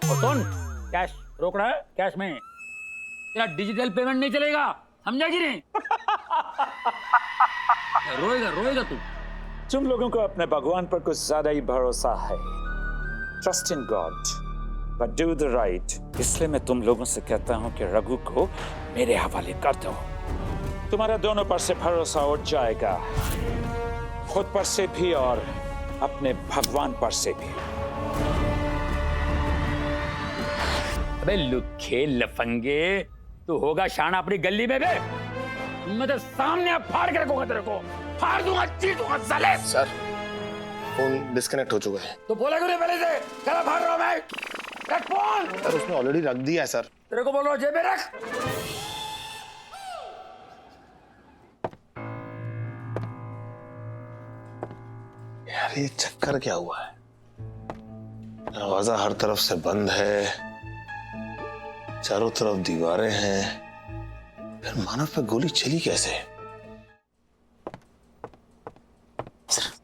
और सुन, कैश रोकड़ा है, कैश में तेरा डिजिटल पेमेंट नहीं चलेगा, समझा कि नहीं? रोएगा तू। तुम लोगों को अपने भगवान पर कुछ ज्यादा ही भरोसा है। Trust in God but do the right. इसलिए मैं तुम लोगों से कहता हूं कि रघु को मेरे हवाले कर दो। तुम्हारा दोनों पर से भरोसा उठ जाएगा, खुद पर से भी और अपने भगवान पर से भी। अबे लुखे लफंगे, तू होगा शाना अपनी गली में बे? मैं तो सामने फाड़ के रखूंगा तेरे को, फाड़ दूंगा, चीर दूंगा साले। सर फोन डिस्कनेक्ट हो चुका है। तो बोला क्यों पहले से? क्या फाड़ रहा हूं मैं? रख फोन। सर उसने ऑलरेडी रख दिया है सर। तेरे को बोल रहा हूं जेब में रख। यार ये चक्कर क्या हुआ है? दरवाजा हर तरफ से बंद है, चारों तरफ दीवारें हैं, फिर मानव पे गोली चली कैसे?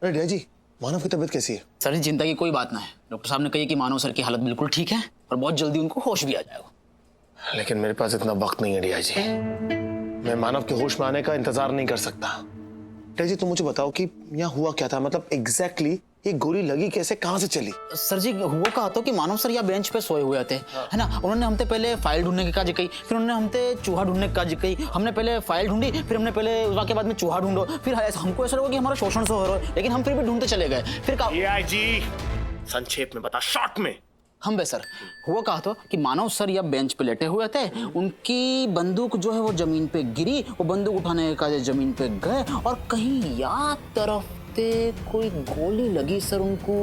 अरे डैडी जी, मानव की तबीयत कैसी है? सर जी, चिंता की कोई बात ना है। डॉक्टर साहब ने कही कि मानव सर की हालत बिल्कुल ठीक है और बहुत जल्दी उनको होश भी आ जाएगा। लेकिन मेरे पास इतना वक्त नहीं है डैडी जी, मैं मानव के होश में आने का इंतजार नहीं कर सकता। डैडी जी तुम मुझे बताओ कि यहाँ हुआ क्या था, मतलब एग्जैक्टली ये गोली लगी कैसे, कहाँ से चली? सर जी हुआ कहा तो कि मानव सर यहाँ बेंच पे सोए हुए थे, है ना। उन्होंने हमसे पहले फाइल ढूंढने की काज कही, फिर उन्होंने हमसे चूहा ढूंढने की काज कही। हमने पहले फाइल ढूंढी, फिर हमने पहले उसके बाद में चूहा ढूंढो, फिर हमको ऐसा लगा कि हमारा शोषण से हो रहा है, लेकिन हम फिर भी ढूंढते चले गए। फिर जी संक्षेप में बता, शॉर्ट में। हम बे सर हुआ कहा तो कि मानव सर या बेंच पे लेटे हुए थे, उनकी बंदूक जो है वो जमीन पे गिरी, वो बंदूक उठाने का जमीन पे गए और कहीं याद तरफ ते कोई गोली लगी सर उनको,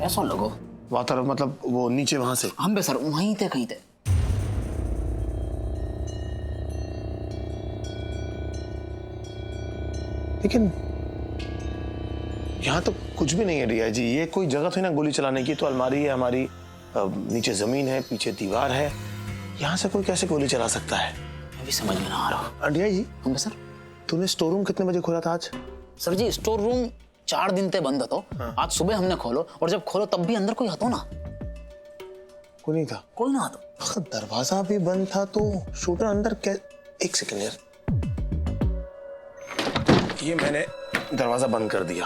ऐसा लगो। वहां तरफ मतलब वो नीचे वहां से? हम बे सर वहीं थे, कहीं थे। लेकिन यहाँ तो कुछ भी नहीं है रिया जी, ये कोई जगह थी ना गोली चलाने की। तो अलमारी है हमारी, नीचे जमीन है, पीछे दीवार है, यहाँ से कोई कैसे गोली चला सकता है? अभी समझ में ना आ रहा। रिया जी हम सर तूने स्टोर रूम कितने बजे खोला था आज? सर जी स्टोर रूम 4 दिन ते बंद હતો। आज सुबह हमने खोलो और जब खोलो तब भी अंदर कोई હતો ना? कोई नहीं था? कोई ना હતો। दरवाजा भी बंद था तो शूटर अंदर एक सेकंड यार, ये मैंने दरवाजा बंद कर दिया।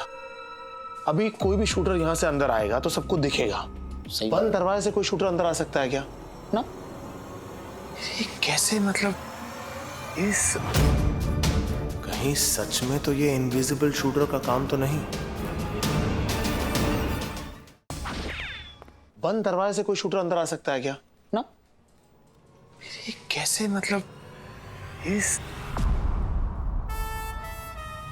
अभी कोई भी शूटर यहाँ से अंदर आएगा तो सबको दिखेगा। सही बंद दरवाजे से कोई शूटर अंदर आ सकता है क्या? ना। ये कैसे, मतलब इस कहीं सच में तो ये इनविजिबल शूटर का काम तो नहीं? बंद दरवाजे से कोई शूटर अंदर आ सकता है क्या? ना। ये कैसे, मतलब इस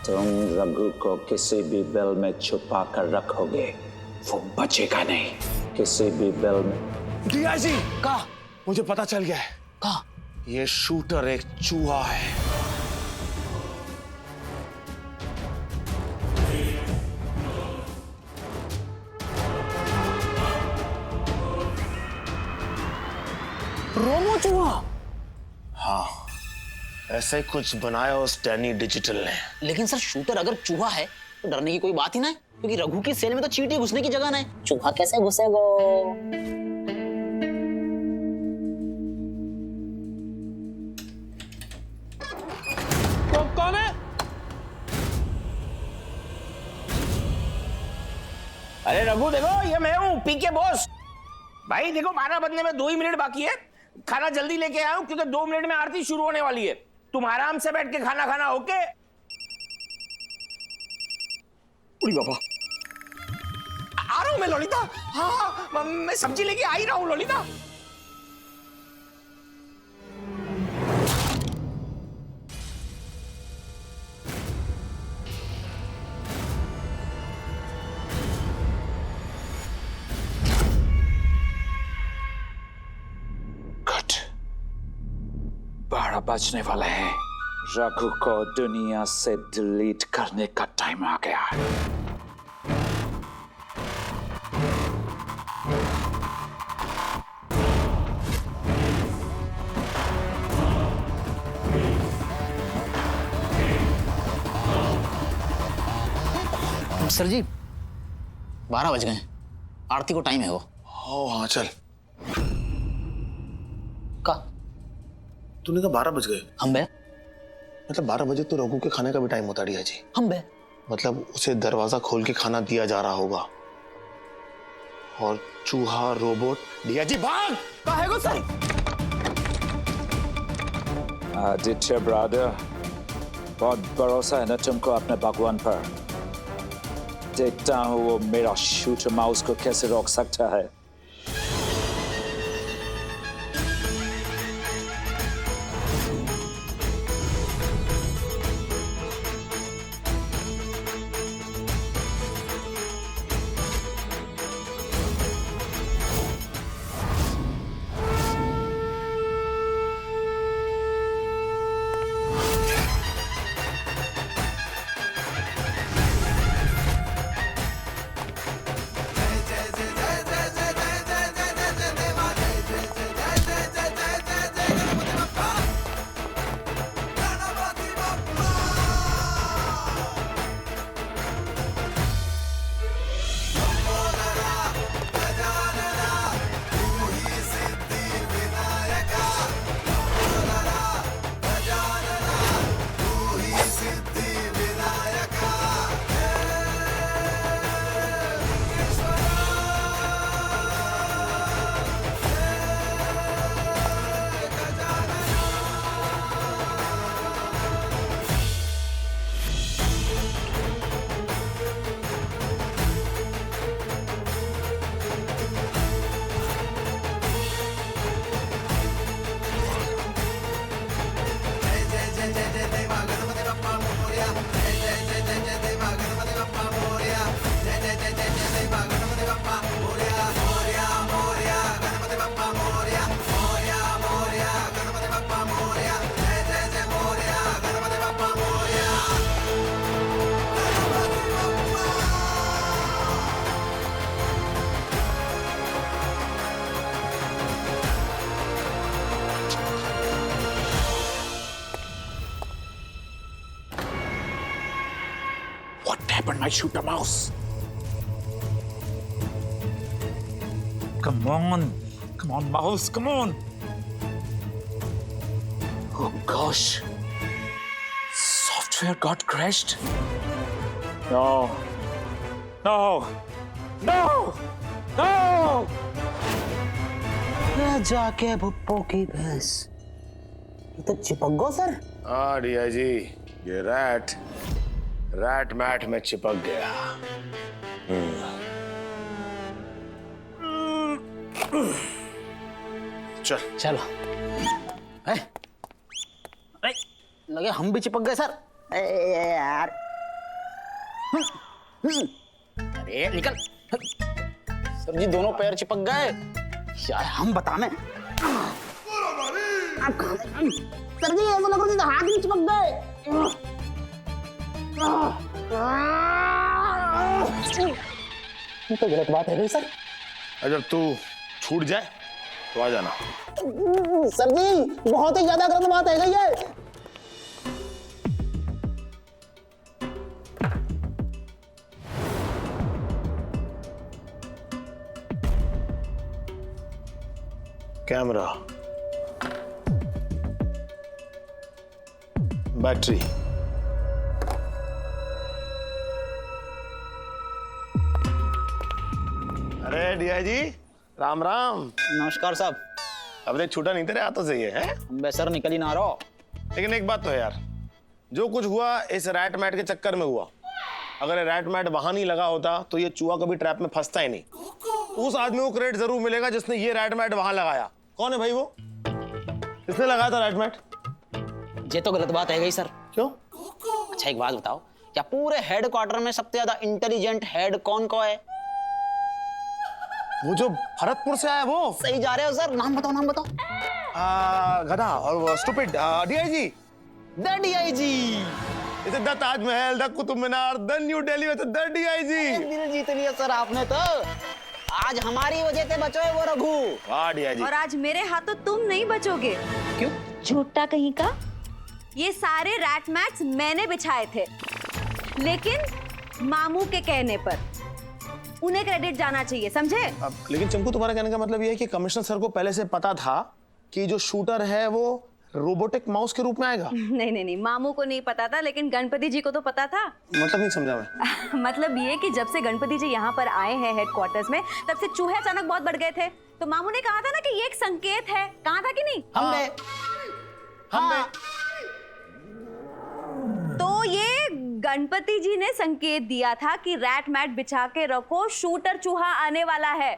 तुम रघु को किसी भी बिल में छुपा कर रखोगे, वो बचेगा नहीं। किसी भी बिल में। दिया जी का मुझे पता चल गया है, का ये शूटर एक चूहा है। रोबो चूहा? हाँ, ऐसा ही कुछ बनाया उस डैनी डिजिटल ने। लेकिन सर शूटर अगर चूहा है तो डरने की कोई बात ही ना है, क्योंकि रघु की सेल में तो चींटी घुसने की जगह ना है। चूहा कैसे घुसेगा? कौन है? अरे रघु देखो, ये मैं हूँ पीके बॉस। भाई देखो 12 बजने में 2 ही मिनट बाकी है, खाना जल्दी लेके आया हूं क्योंकि 2 मिनट में आरती शुरू होने वाली है। तुम आराम से बैठ के खाना खाना, ओके? उड़ी बाबा, आ रहा हूं मैं ललिता। हाँ मैं सब्जी लेके आ ही रहा हूं ललिता। बारह बजने वाले हैं। रघु को दुनिया से डिलीट करने का टाइम आ गया है। सर जी 12 बज गए, आरती को टाइम है वो। हाँ चल। का तूने कहा 12 बज गए? हम बे मतलब 12 बजे तो रघु के खाने का भी टाइम होता है जी। हम बे मतलब उसे दरवाजा खोल के खाना दिया जा रहा होगा। और चूहा रोबोट। दिया जी भाग! काहे को सर? आदित्य ब्रदर, बहुत भरोसा है ना तुमको अपने भगवान पर। देखता हूँ वो मेरा शूटर माउस को कैसे रोक सकता है। happened, my shooter mouse? Come on, mouse, come on. Oh gosh, software got crashed. No, no, no, no. जाके भुप्पो की भैंस, ये तो चिपक गो सर। हाँ डीआईजी, ये रैट मैट में चिपक गया। चल चलो। अरे लगे हम भी चिपक गए सर। यार अरे निकल सर जी, दोनों पैर चिपक गए यार। हम बता में सर जी, ऐसा लग रहा है हाथ भी चिपक गए। तो गलत बात है भाई सर। जब तू छूट जाए तो आ जाना। सर जी बहुत ही ज्यादा गलत बात है ये। कैमरा, बैटरी, अरे डीआईजी राम राम। नमस्कार साहब। अब तक छूटा नहीं तेरे हाथों से ये है। हम सर निकल ही ना रहो। लेकिन एक बात तो है यार, जो कुछ हुआ इस रैट मैट के चक्कर में हुआ। अगर ये रैट मैट वहां नहीं लगा होता तो ये चूहा कभी ट्रैप में फंसता ही नहीं। उस आदमी को क्रेडिट जरूर मिलेगा जिसने ये रैट मैट वहां लगाया। कौन है भाई वो? किसने लगाया था रैट मैट? ये तो गलत बात है गई सर। क्यों? अच्छा एक बात बताओ, क्या पूरे हेडक्वार्टर में सबसे ज्यादा इंटेलिजेंट हेड कौन को है? वो जो भरतपुर से आया वो? सही जा रहे हो सर। नाम बताओ, नाम बताओ। गधा और वो स्टूपिड डीआईजी। The DIG. इसे the Taj, the Qutub Minar, the New Delhi में तो द डीआईजी। दिल जीत लिया सर आपने तो। आज हमारी वजह से बचो है वो रघु। वाह डीआईजी। और आज मेरे हाथों तुम नहीं बचोगे। क्यों? झूठा कहीं का। ये सारे रैट मैट्स मैंने बिछाए थे, लेकिन मामू के कहने पर। उन्हें क्रेडिट जाना चाहिए, समझे? अब लेकिन चंपू, तुम्हारा कहने का मतलब ये है कि कमिश्नर सर को पहले से पता था कि जो शूटर है वो रोबोटिक माउस के रूप में आएगा? नहीं नहीं नहीं, मामू को नहीं पता था, लेकिन गणपति जी को तो पता था। मतलब नहीं समझा मैं। मतलब ये कि जब से गणपति जी यहाँ पर आए हैं हेडक्वार्टर्स में, तब से चूहे अचानक बहुत बढ़ गए थे। तो मामू ने कहा था ना कि ये एक संकेत है। कहा था कि नहीं? हम तो ये गणपति जी ने संकेत दिया था कि रैट मैट बिछा के रखो, शूटर चूहा आने वाला है।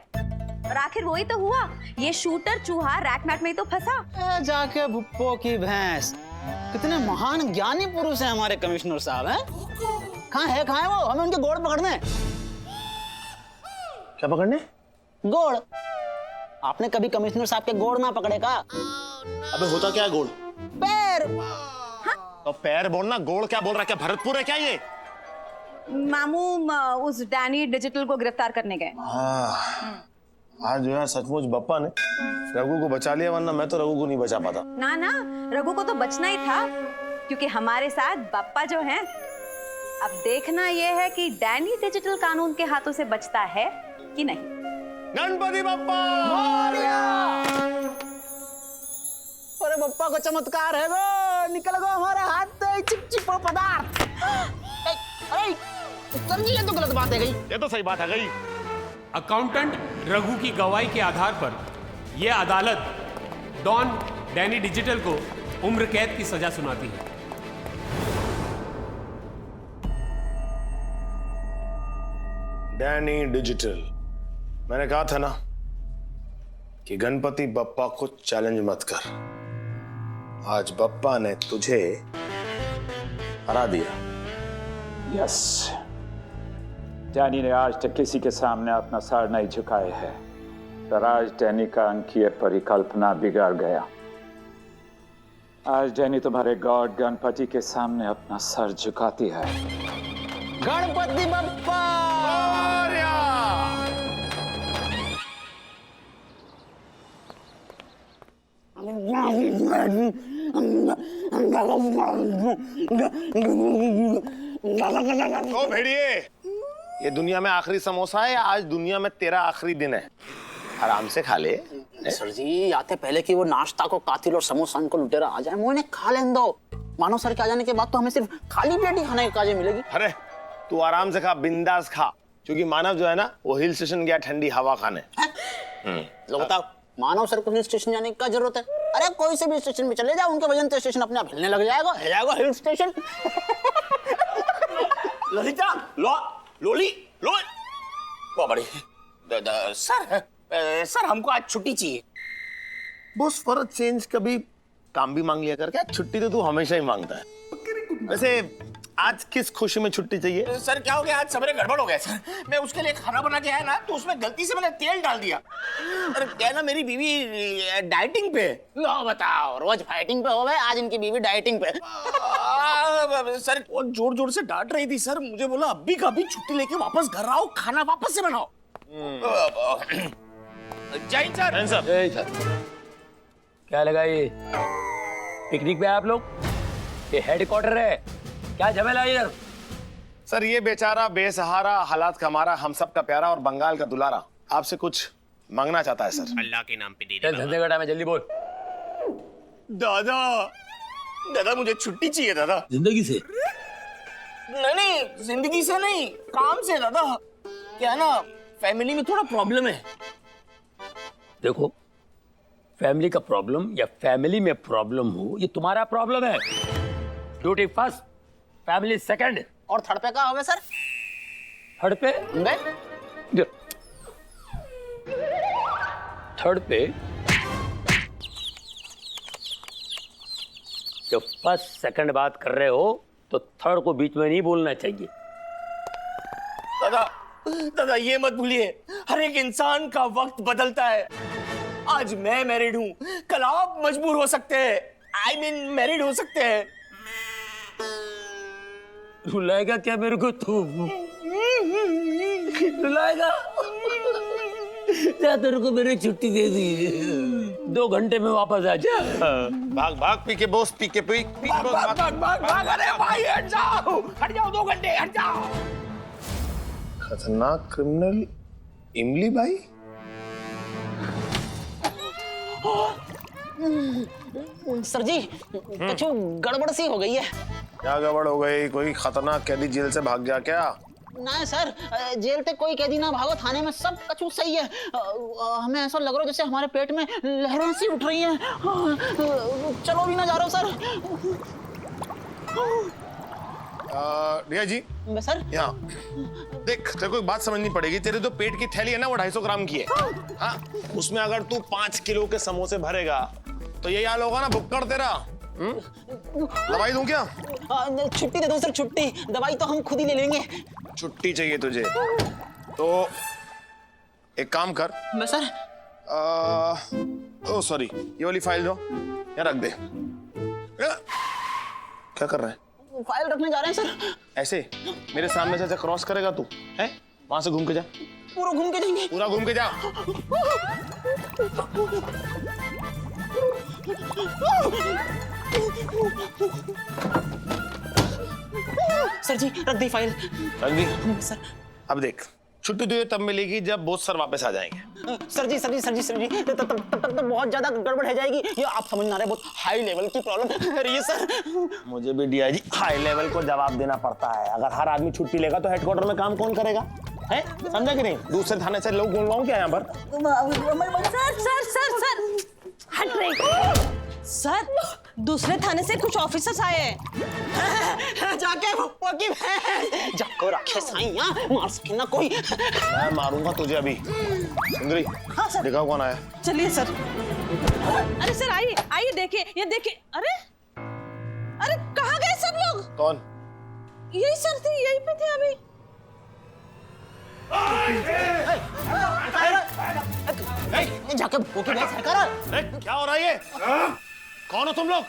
और आखिर वही तो हुआ। ये शूटर चूहा रैट मैट में ही तो फंसा। जाके भुप्पो की भैंस। कितने महान ज्ञानी पुरुष हैं हमारे कमिश्नर साहब हैं। कहाँ है वो? हमें उनके गोड़ पकड़ने। क्या पकड़ने? गोड़। आपने कभी कमिश्नर साहब के गोड़ ना पकड़े का? अबे होता क्या है गोड़? पैर। तो पैर बोलना, गोड़ क्या बोल रहा है? क्या भरतपुर है क्या ये? मामू उस डैनी डिजिटल को गिरफ्तार करने गए। हाँ, आज जो है सचमुच बप्पा ने रघु को बचा लिया, वरना मैं तो रघु को नहीं बचा पाता। ना ना, रघु को तो बचना ही था, क्योंकि हमारे साथ बप्पा जो हैं। अब देखना यह है कि डैनी डिजिटल कानून के हाथों से बचता है कि नहीं। गणपति बप्पा! अरे बप्पा को चमत्कार है गो, निकल गो हमारे हाथ से चिपचिपो पदार्थ। अरे सर जी, ये तो गलत बात है गई। ये तो सही बात है गई। अकाउंटेंट रघु की गवाही के आधार पर यह अदालत डॉन डैनी डिजिटल को उम्र कैद की सजा सुनाती है। डैनी डिजिटल, मैंने कहा था ना कि गणपति बप्पा को चैलेंज मत कर। आज बप्पा ने तुझे हरा दिया। यस, डैनी ने आज तक किसी के सामने अपना सर नहीं झुकाए है, पर आज डैनी का अंकीय परिकल्पना बिगड़ गया। आज डैनी तुम्हारे गॉड गणपति के सामने अपना सर झुकाती है। गणपति बप्पा! ओ भेड़िए, ये दुनिया में आखिरी समोसा है या आज दुनिया में तेरा आखिरी दिन है? आराम से खा ले। सर जी आते पहले कि वो नाश्ता को कातिल और समोसा को लुटेरा आ जाए, मुझे खा लेने दो। मानव सर के आ जाने के बाद तो हमें सिर्फ खाली प्लेट ही खाने की काजे मिलेगी। अरे तू आराम से खा, बिंदास खा, क्योंकि मानव जो है ना वो हिल स्टेशन गया ठंडी हवा खाने। तो बताओ मानव सर को हिल स्टेशन जाने की क्या जरूरत है? अरे कोई से भी स्टेशन में चले जाओ, उनके वजन से स्टेशन अपने आप हिलने लग जाएगा हिल स्टेशन। ललिता, लोली, बड़ी सर हमको आज छुट्टी चाहिए। बॉस फॉर चेंज कभी काम भी मांग लिया कर, क्या छुट्टी तो तू हमेशा ही मांगता है। वैसे आज किस खुशी में छुट्टी चाहिए? सर क्या हो गया, आज सवेरे गड़बड़ हो गया सर। मैं उसके लिए खाना बना के आया ना, तो उसमें गलती से मैंने तेल डाल दिया। अरे क्या ना, मेरी बीवी डाइटिंग पे। लो बताओ, रोज फाइटिंग पे हो गए, आज इनकी बीवी डाइटिंग पे। सर वो जोर जोर से डांट रही थी सर, मुझे बोला अभी का अभी छुट्टी लेके वापस घर आओ, खाना वापस से बनाओ। जय हिंद सर। जय सर। क्या लगा ये पिकनिक पे आप लोग? ये हेडक्वार्टर है, क्या झमेला है इधर? सर ये बेचारा बेसहारा हालात का हमारा, हम सब का प्यारा और बंगाल का दुलारा आपसे कुछ मांगना चाहता है सर। अल्लाह के नाम पे दे चल धंधे का टाइम है, जल्दी बोल। दादा मुझे छुट्टी चाहिए दादा। जिंदगी से? नहीं जिंदगी से नहीं, काम से दादा। क्या ना, फैमिली में थोड़ा प्रॉब्लम है। देखो, फैमिली का प्रॉब्लम या फैमिली में प्रॉब्लम हो, ये तुम्हारा प्रॉब्लम है। Duty first, family second. और थर्ड पे का होगा सर? थर्ड पे? थर्ड पे जब फर्स्ट सेकंड बात कर रहे हो तो थर्ड को बीच में नहीं बोलना चाहिए। दादा ये मत भूलिए, हर एक इंसान का वक्त बदलता है। आज मैं मैरिड हूँ, कल आप मजबूर हो सकते हैं, I mean मैरिड हो सकते हैं। रुलाएगा क्या मेरे को तू? रुलाएगा? जा, तेरे को मैंने छुट्टी दे दी, 2 घंटे में वापस आ जा। भाग भाग, पी के बॉस, पी के पी। भाग, अरे भाई हट जाओ 2 घंटे, हट जाओ। खतरनाक क्रिमिनल इमली भाई। सर जी कुछ गड़बड़ सी हो गई है। क्या गड़बड़ हो गई? कोई खतरनाक कैदी जेल से भाग गया क्या? ना सर, जेल पे कोई कैदी ना भागो, थाने में सब कछु सही है। हमें ऐसा लग रहा है जैसे हमारे पेट में लहरें सी उठ रही हैं। चलो भी ना जा रहा हूँ सर। रिया जी सर यहाँ देख, तेरे को एक बात समझनी पड़ेगी। तेरे जो पेट की थैली है ना वो 250 ग्राम की है। हाँ, उसमें अगर तू 5 किलो के समोसे भरेगा तो ये हाल होगा ना भुक्कड़ तेरा। दवाई दूं क्या? छुट्टी दे दो सर, छुट्टी। दवाई तो हम खुद ही ले लेंगे। छुट्टी चाहिए तुझे तो एक काम कर। मैं सर ओ सॉरी, ये वाली फाइल जो यहाँ रख दे। क्या कर रहा है? फाइल रखने जा रहे हैं सर। ऐसे मेरे सामने से क्रॉस करेगा तू है? वहां से घूम के जा। पूरा घूम के जाएंगे? पूरा घूम के जा। सर जी रख दी फाइल। रख दी सर। अब देख, छुट्टी तुझे तब मिलेगी जब बोस सर वापस आ जाएंगे। सर जी तब तो बहुत ज्यादा गड़बड़ है जाएगी। ये आप समझ ना रहे, बहुत हाई लेवल की प्रॉब्लम है ये सर। मुझे भी डीआईजी हाई लेवल को जवाब देना पड़ता है। अगर हर आदमी छुट्टी लेगा तो हेडक्वार्टर में काम कौन करेगा? है, समझा कि नहीं? दूसरे थाने से लोग बोलवाऊं क्या यहाँ पर? सर हट रही। सर दूसरे थाने से कुछ ऑफिसर्स आए हैं। जाके जाको रखे साइया, मार सके ना कोई। मैं मारूंगा तुझे अभी। सुंदरी हाँ सर। दिखाओ कौन आया। चलिए सर। अरे सर आइए आइए, देखिए ये देखिए। अरे अरे कहाँ गए सब लोग? कौन? यही सर थे, यही पे थे अभी। जाके ओके बैठ कर। क्या हो रहा है ये? कौन हो तुम लोग?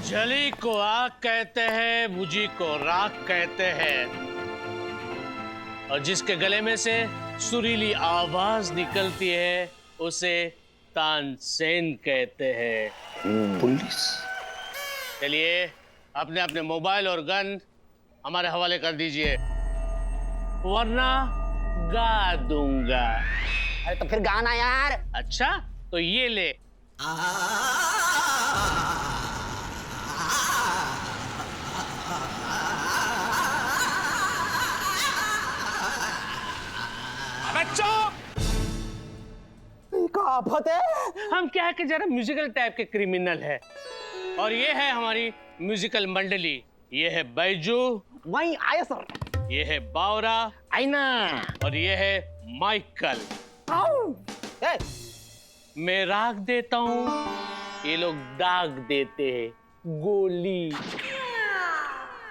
जली को आग कहते हैं, मुझी को राख कहते हैं, और जिसके गले में से सुरीली आवाज निकलती है उसे तानसेन कहते हैं। पुलिस। चलिए अपने अपने मोबाइल और गन हमारे हवाले कर दीजिए, वरना गा दूंगा। अरे तो फिर गाना यार। अच्छा तो ये ले। आफत है। हम क्या है कि जरा म्यूजिकल टाइप के क्रिमिनल है, और ये है हमारी म्यूजिकल मंडली। ये है बैजू, वहीं आया सर। ये है बावरा, आईना, और ये है माइकल। ए, मैं राग देता हूँ, ये लोग दाग देते हैं, गोली।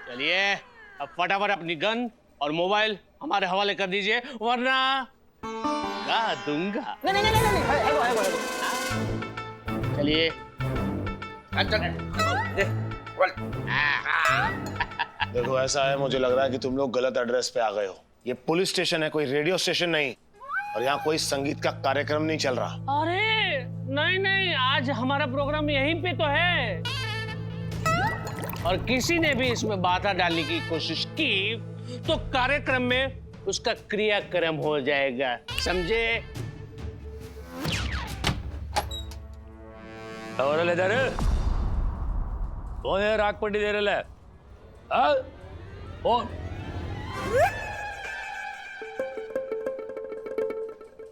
चलिए अब फटाफट अपनी गन और मोबाइल हमारे हवाले कर दीजिए, वरना गा दूंगा। नहीं नहीं नहीं नहीं, है वो। चलिए देखो ऐसा है, मुझे लग रहा है कि तुम लोग गलत एड्रेस पे आ गए हो। ये पुलिस स्टेशन है, कोई रेडियो स्टेशन नहीं, और यहाँ कोई संगीत का कार्यक्रम नहीं चल रहा। अरे नहीं नहीं, आज हमारा प्रोग्राम यहीं पे तो है, और किसी ने भी इसमें बाधा डालने की कोशिश की तो कार्यक्रम में उसका क्रियाक्रम हो जाएगा, समझे? और ले दे कौन है राग पट्टी दे रहा है? कौन?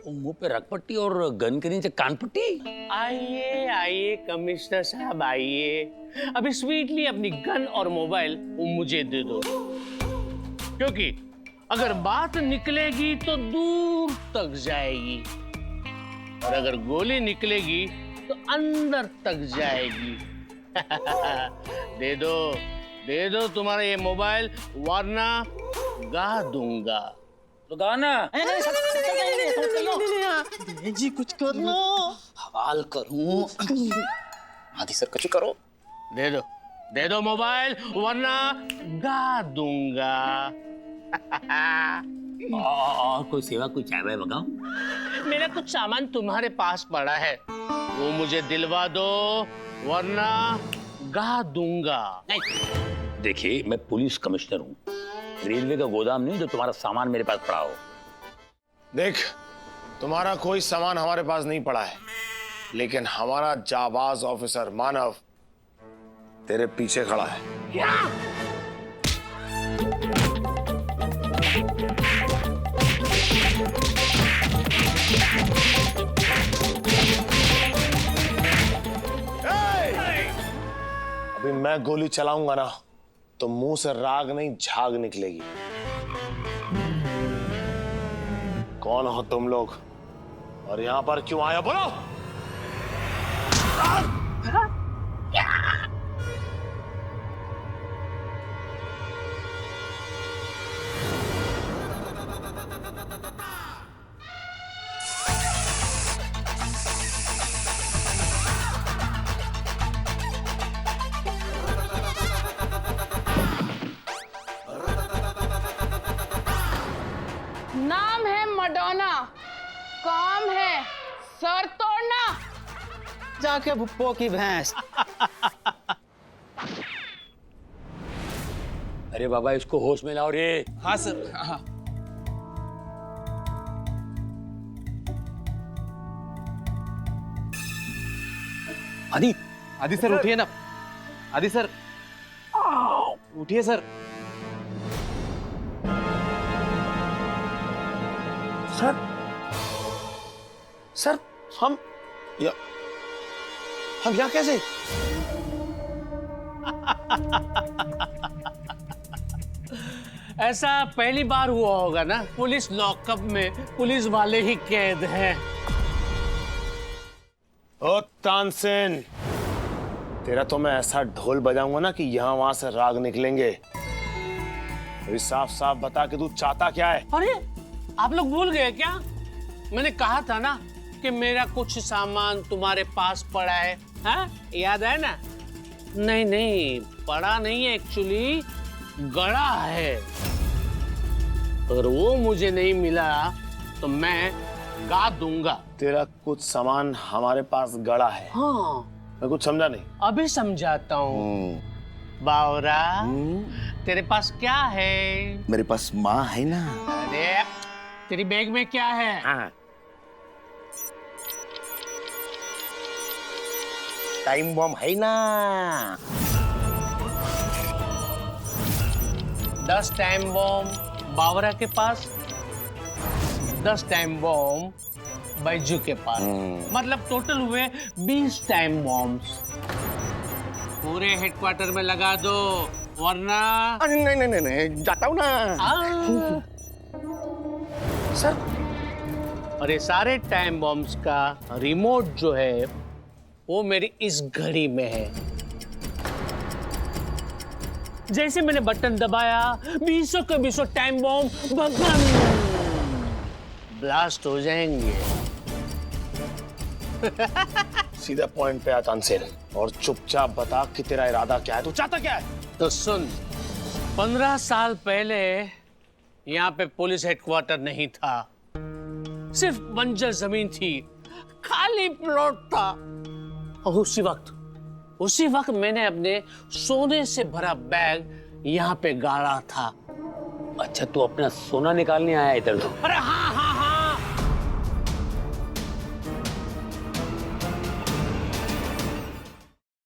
मुंह पे रग पट्टी और गन के नीचे कान पट्टी। आइए आइए कमिश्नर साहब आइए, अभी स्वीटली अपनी गन और मोबाइल मुझे दे दो, क्योंकि अगर बात निकलेगी तो दूर तक जाएगी, और अगर गोली निकलेगी तो अंदर तक जाएगी। दे दो तुम्हारा ये मोबाइल, वरना गा दूंगा। तो गाना जी कुछ कर लो, हवाल करूं। आदि सर कुछ करो। दे दो मोबाइल, वरना गा दूंगा। और कोई सेवा, कोई चाय वाय मंगाओ? मेरा कुछ सामान तुम्हारे पास पड़ा है, वो मुझे दिलवा दो, वरना गा दूंगा। देखिए मैं पुलिस कमिश्नर हूँ, रेलवे का गोदाम नहीं जो तुम्हारा सामान मेरे पास पड़ा हो। देख, तुम्हारा कोई सामान हमारे पास नहीं पड़ा है, लेकिन हमारा जाबाज ऑफिसर मानव तेरे पीछे खड़ा है। क्या? अभी मैं गोली चलाऊंगा ना तो मुंह से राग नहीं झाग निकलेगी। कौन हो तुम लोग और यहां पर क्यों आए, बोलो? नाम है मडोना, काम है सर तोड़ना। जाके भुप्पो की भैंस। अरे बाबा इसको होश में लाओ रे। हाँ सर, हाँ। आदि सर उठिए ना, आदि सर उठिए सर। सर हम यहाँ कैसे? ऐसा पहली बार हुआ होगा ना, पुलिस लॉकअप में पुलिस वाले ही कैद हैं। ओ तानसेन, तेरा तो मैं ऐसा ढोल बजाऊंगा ना कि यहाँ वहां से राग निकलेंगे। अभी साफ साफ बता कि तू चाहता क्या है? अरे आप लोग भूल गए क्या? मैंने कहा था ना कि मेरा कुछ सामान तुम्हारे पास पड़ा है, हाँ? याद है ना? नहीं नहीं, पड़ा नहीं है, एक्चुअली गड़ा है। अगर वो मुझे नहीं मिला तो मैं गा दूंगा। तेरा कुछ सामान हमारे पास गड़ा है? हाँ। मैं कुछ समझा नहीं। अभी समझाता हूँ। बावरा तेरे पास क्या है? मेरे पास माँ है ना। अरे तेरी बैग में क्या है? टाइम बम है ना। 10 टाइम बॉम्ब बावरा के पास, 10 टाइम बॉम्ब बैजू के पास, मतलब टोटल हुए 20 टाइम बॉम्ब्स। पूरे हेडक्वार्टर में लगा दो, वरना नहीं जाता हूँ ना। सर, और ये सारे टाइम बॉम्ब्स का रिमोट जो है वो मेरी इस घड़ी में है। जैसे मैंने बटन दबाया, 20 के 20 टाइम बॉम्ब ब्लास्ट हो जाएंगे। सीधा पॉइंट पे आ तानसेन, और चुपचाप बता कि तेरा इरादा क्या है, तू चाहता क्या है? तो सुन, 15 साल पहले यहाँ पे पुलिस हेडक्वार्टर नहीं था, सिर्फ बंजर जमीन थी, खाली प्लॉट था। और उसी वक्त मैंने अपने सोने से भरा बैग यहाँ पे गाड़ा था। अच्छा, तू अपना सोना निकालने आया इधर तो? अरे हाँ